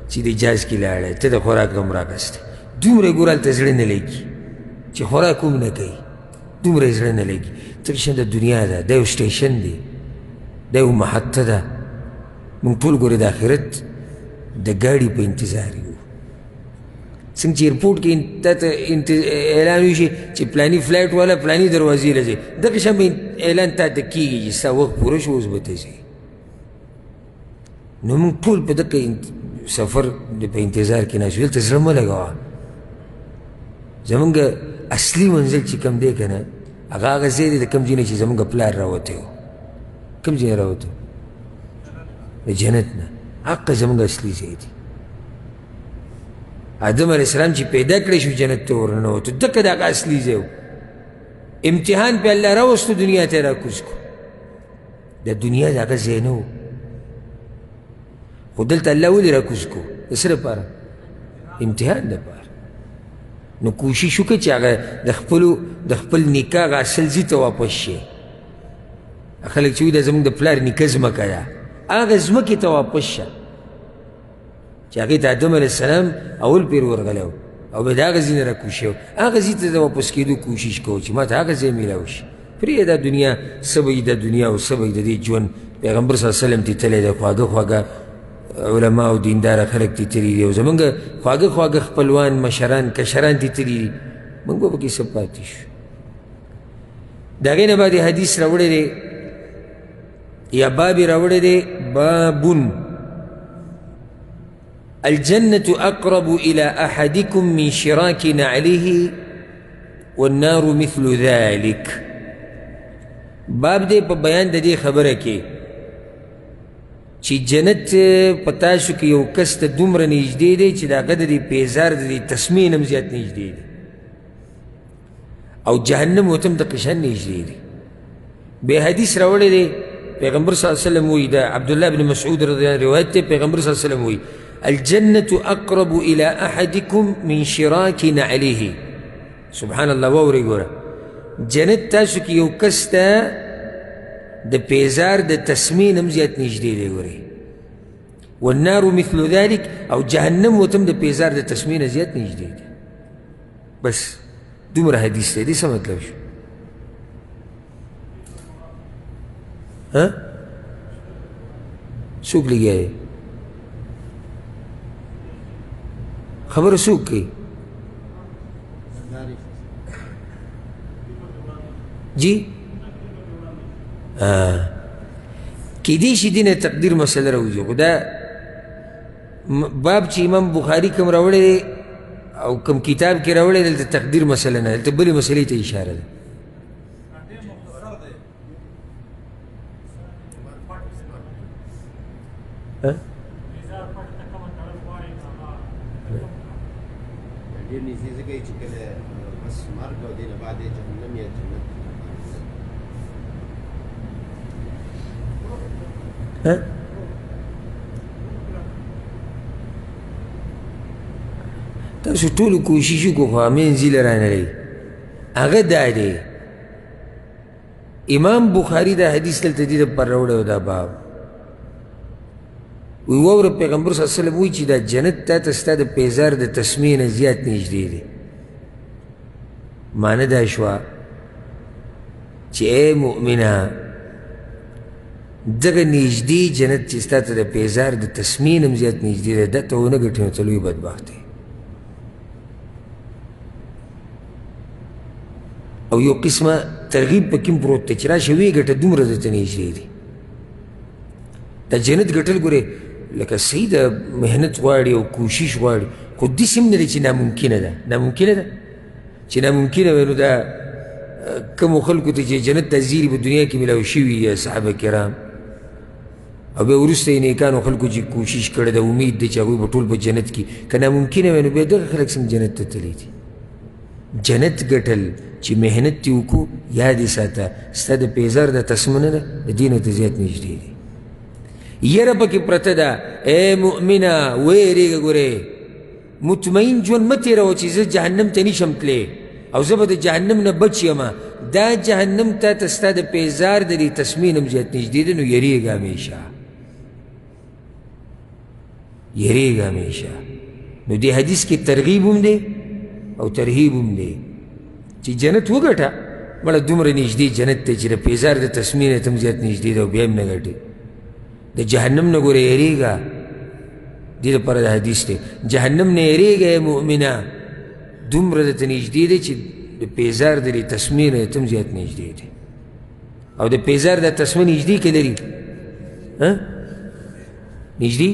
چې د جاز کې لاړی ته د خوراک غم راکستی دومره یې ګوره هلته زړه نه لګي چې خوراک هم نه کوي دومره یې زړه نه لګي ځکه شان د دنیا ده دا یو سټیشن دی دا یو محطه ده موږ ټول ګورې د آخرت د ګاډي په انتظار یو څنګه چې ایرپورټ کې تا ته اعلان وشي چې پلاني فلایټ والا پلاني دروازې له ځي دغه شان به اعلان تا ته کېږي چې ستا وخت پوره شو اوس به ته ځې نو موږ ټول په دغه سفر په انتظار کې ناست یو دلته زړه مه لګوه زمونږ اصلي منزل چې کوم دی که نه هغه ځای دی د کوم ځای نه چې زمونږ پلار راوتی و کوم ځای راوتی و د جنت نه حقه زمونږ اصلي ځای دی آدم علیه السلام چې پیدا کړی شو جنت ته ورننوتو دکه د هغه اصلي ځای و امتحان پې الله راوستو دنیا ته یې راکوز کړو د دنیا د هغه ځای نه و خو دلته الله ولې راکوز کړو د څه لپاره امتحان دپاره نو کوشش وکړه چې هغه د خپل نیکه هغه اصل ځي ته واپس شي خلک چې وایي دا زموږ د پلار نیکه ځمکه ده هغه ځمکې ته واپس شه چې هغې ته آدم علیه السلام اول پیر ورغلی و او بیا د هغه ځای نه راکوشي و هغه ځای ته د واپس کېدو کوشش کوو چې ما ته هغه ځای میلاو شي پرېږده دا دنیا څه به وي د دنیا او څه به وي د دې ژوند پیغمبر صلی الله علیه وسلم تې تللی دی خواږه خواږه علما او دینداره خلک تې تلي دي او زمونږ خواږه خواږه خپلوان مشران کشران تې تلي دي موږ به پکې څه پاتې شو د هغې نه بعد حدیث راوړی دی یا باب یې راوړی دی بابون الجنة أقرب إلى أحدكم من شراك نعله والنار مثل ذلك باب دې په بیان د دې خبره کې چې جنت په تاسو کې یو کس ته دومره نږدې دی چې د هغه د دې پیزار د دې تسمې نه هم زیات نږدې دی او جهنم ورته هم دقه شان نږدې دی بیا حدیث راوړی دی پیغمبر صلی الله علیه وسلم وایي د عبدالله بن مسعود رضی الله عنه روایت دی پیغمبر صلی الله علیه وسلم وایي الجنة أقرب إلى أحدكم من شراك نعله سبحان الله واورئ ګوره جنت تاسو کې یو کس ته د پیزار د تسمې نه هم زیات نږدې دی ګورئ والنار مثل ذلك او جهنم ورته هم د پیزار د تسمې نه زیات نږدې دی بس دومره حدیث دی دې څه مطلب شو څوک لګیا دی خبر څوک کوي جی کیدای شي دې نه تقدیر مسله راوځي خو دا باب چې امام بخاري کوم راوړی دی او کوم کتاب کې راوړی دی دلته تقدیر مسله نه دلته بلې مسلې ته اشاره ده ډېر نږدې ځکه چې کله بس مرګ او دې نه بعد یې جهنم یا جنت تاسو ټولو کوشش وکړو خو منزل رانه لري هغه دا دی امام بخاري دا حدیث دلته دې دپاره راوړی و دا باب وی واوره پیغمبر صلی الله علیه وسلم وایي چې دا جنت تا ته ستا د پیزار د تسمې نه زیات نږدې دی معنی دا شوه چې ای مؤمنه دغه نږدې جنت چې ستا ته د پیزار د تسمین هم زیات نږدې دی دا ته ونه ګټې نو ته لوی بدبخت دی او یو قسمه ترغیب پکې هم پروت دی چې راشه ویې ګټه دومره درته نږدې دي دا جنت ګټل ګورې لکه صحیح د محنت غواړي او کوشش غواړي خو داسې هم نه دی چې ناممکنه ده ناممکنه ده چې ناممکنه وی نو دا کومو خلکو ته چې جنت ته زیري په دنیا کې میلاو شوي یا صحابه کرام او بیا وروسته یې نیکانو خلکو چې کوشش کړی ده امید دی چې هغوی به ټول په جنت کې که ناممکنه وی نو بیا دغه خلک څنګه جنت ته تللی دي جنت ګټل چې محنت دې وکړو یاد یې ساته ستا د پیزار د تسمه نه ده د دې نه ته زیات نږدې دي یره پکې پرته ده ای مؤمنه ویرېږه ګورې مطمئن ژوند مه تېروه چې زه جهنم ته نشم تللی او زه به د جهنم نه بچ یمه دا جهنم تا ته ستا د پیزار د دې تسمین هم زیات نږدې دی نو یریږه همیشه یریږه همیشه نو دې حدیث کې ترغیب هم دی او ترهیب هم دی چې جنت وګټه مړه دومره نږدې جنت دی چې د پیزار د تسمین ته هم زیات نږدې دی او بیا هم نه ګټې د جهنم نه ګوره یریږه دې دپاره د حدیث دی جهنم نه یریږه ای مؤمنه دومره درته نږدې دی چې د پیزار د دې تسمې نه ته هم زیات نږدې دی او د پیزار دا تسمه نږدې که لري نږدې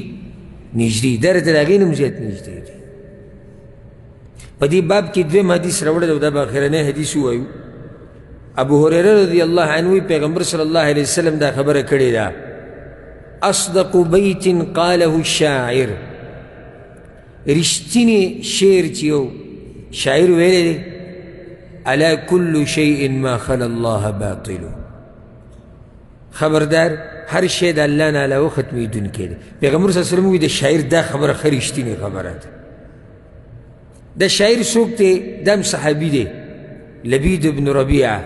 نږدې دا راته د هغې نه هم زیات نږدې دی په دې باب کې دویم حدیث راوړی دی او دا به اخرنی حدیث ووایو ابو هریره رضی الله عنه پیغمبر صلی الله علیه وسلم دا خبره کړې ده اصدق بیت قاله الشاعر رښتینی شعر چې یو شاعر ویلی دی الا کل شیء ما خلا الله باطل خبردار هر شی د الله نه علاوه ختمېدونکی دی پیغمبر صلی الله علیه وسلم وایي د شاعر دا خبره ښه رښتینې خبره ده دا شاعر څوک دی دا هم صحابي دی لبید بن ربیعه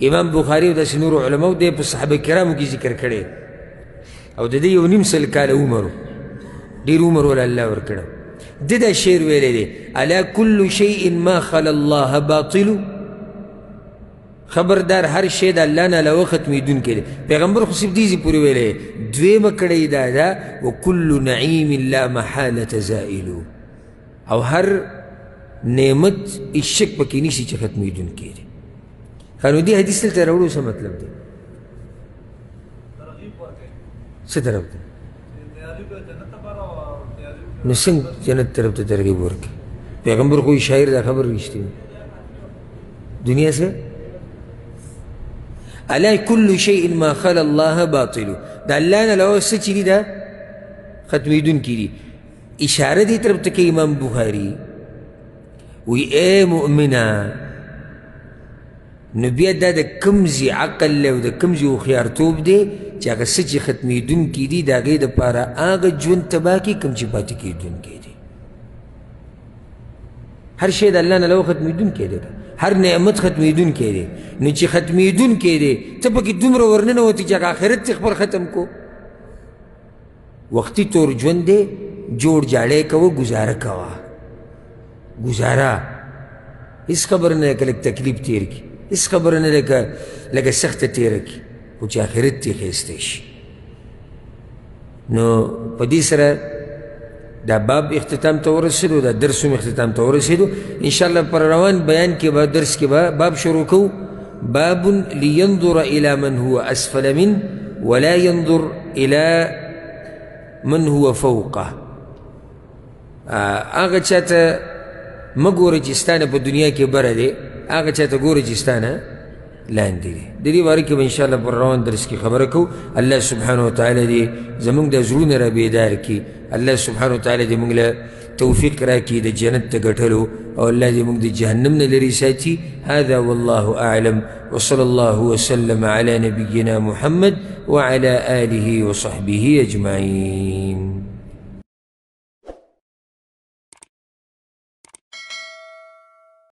امام بخاري او داسې نورو علماو دی په صحابه کرامو کې ذکر کړی او د دې یو نیم سل کاله عمر ډېر عمر وله الله ورکړی ده دا شعر ویلی دی الا کل شیء ما خلا الله باطل خبردار هر شی د الله نه علاوه ختمېدونکی دی پیغمبر خو صرف دې ځای پورې ویلی دویمه کړی دا ده وکل نعیم لا محالة زائل او هر نعمت هېڅ شک پکې نشي چې ختمېدونکی دی ښه نو دې حدیث دلته راوړو څه مطلب دی څه طرف دی نو څنګه جنت طرف ته ترغیب ورکړي پیغمبر خو شاعر دا خبر رښتینی دنیا څه الا کل شیء ما خلا الله باطل د الله نه علاوه څه چې دي دا ختمېدونکي دي اشاره دې طرف ته کوي امام بخاري وی ای مؤمنه نو بیا دا د کوم ځای عقل دی او د کوم ځای هوښیارتوب دی چې هغه څه چې ختمېدونکي دي د هغې دپاره هغه ژوند تباه کړي کوم چې پاتې کېدونکی دی هر شی د الله نه علاوه ختمېدونکی دی هر نعمت ختمېدونکی دی نو چې ختمېدونکی دی ته پکې دومره ورننوتې چې هغه آخرت دې خپل ختم کو وختي تور ژوند دی جوړ جاړی کوه ګزاره کوه ګزاره هېڅ خبره نه لکه لږ تکلیف تېر کړي هېڅ خبره نه لکه سخته تېره کړي خو چې آخرت دې ښایسته شي نو په دې سره دا باب اختتام ته ورسېدو دا درس هم اختتام ته ورسېدو انشاءالله پر روان بیان کې به درس کې به باب شروع کوو باب لینظر الى من هو اسفل منه ولا ينظر الى من هو فوقه هغه چاته مه ګوره چې ستا نه په دنیا کې بره دی هغه چاته ګوره چې ستا نه لاندې دی د دې باره کې به انشاءالله پر روان درس کې خبره کوو الله سبحانه وتعالی دې زموږ د زړونه را بیدار کړي الله سبحانه وتعالی دې موږ له توفیق راکړي د جنت ته ګټلو او الله دې موږ د جهنم نه لرې ساتي هذا والله اعلم وصلى الله وسلم على نبينا محمد وعلى آله وصحبه أجمعين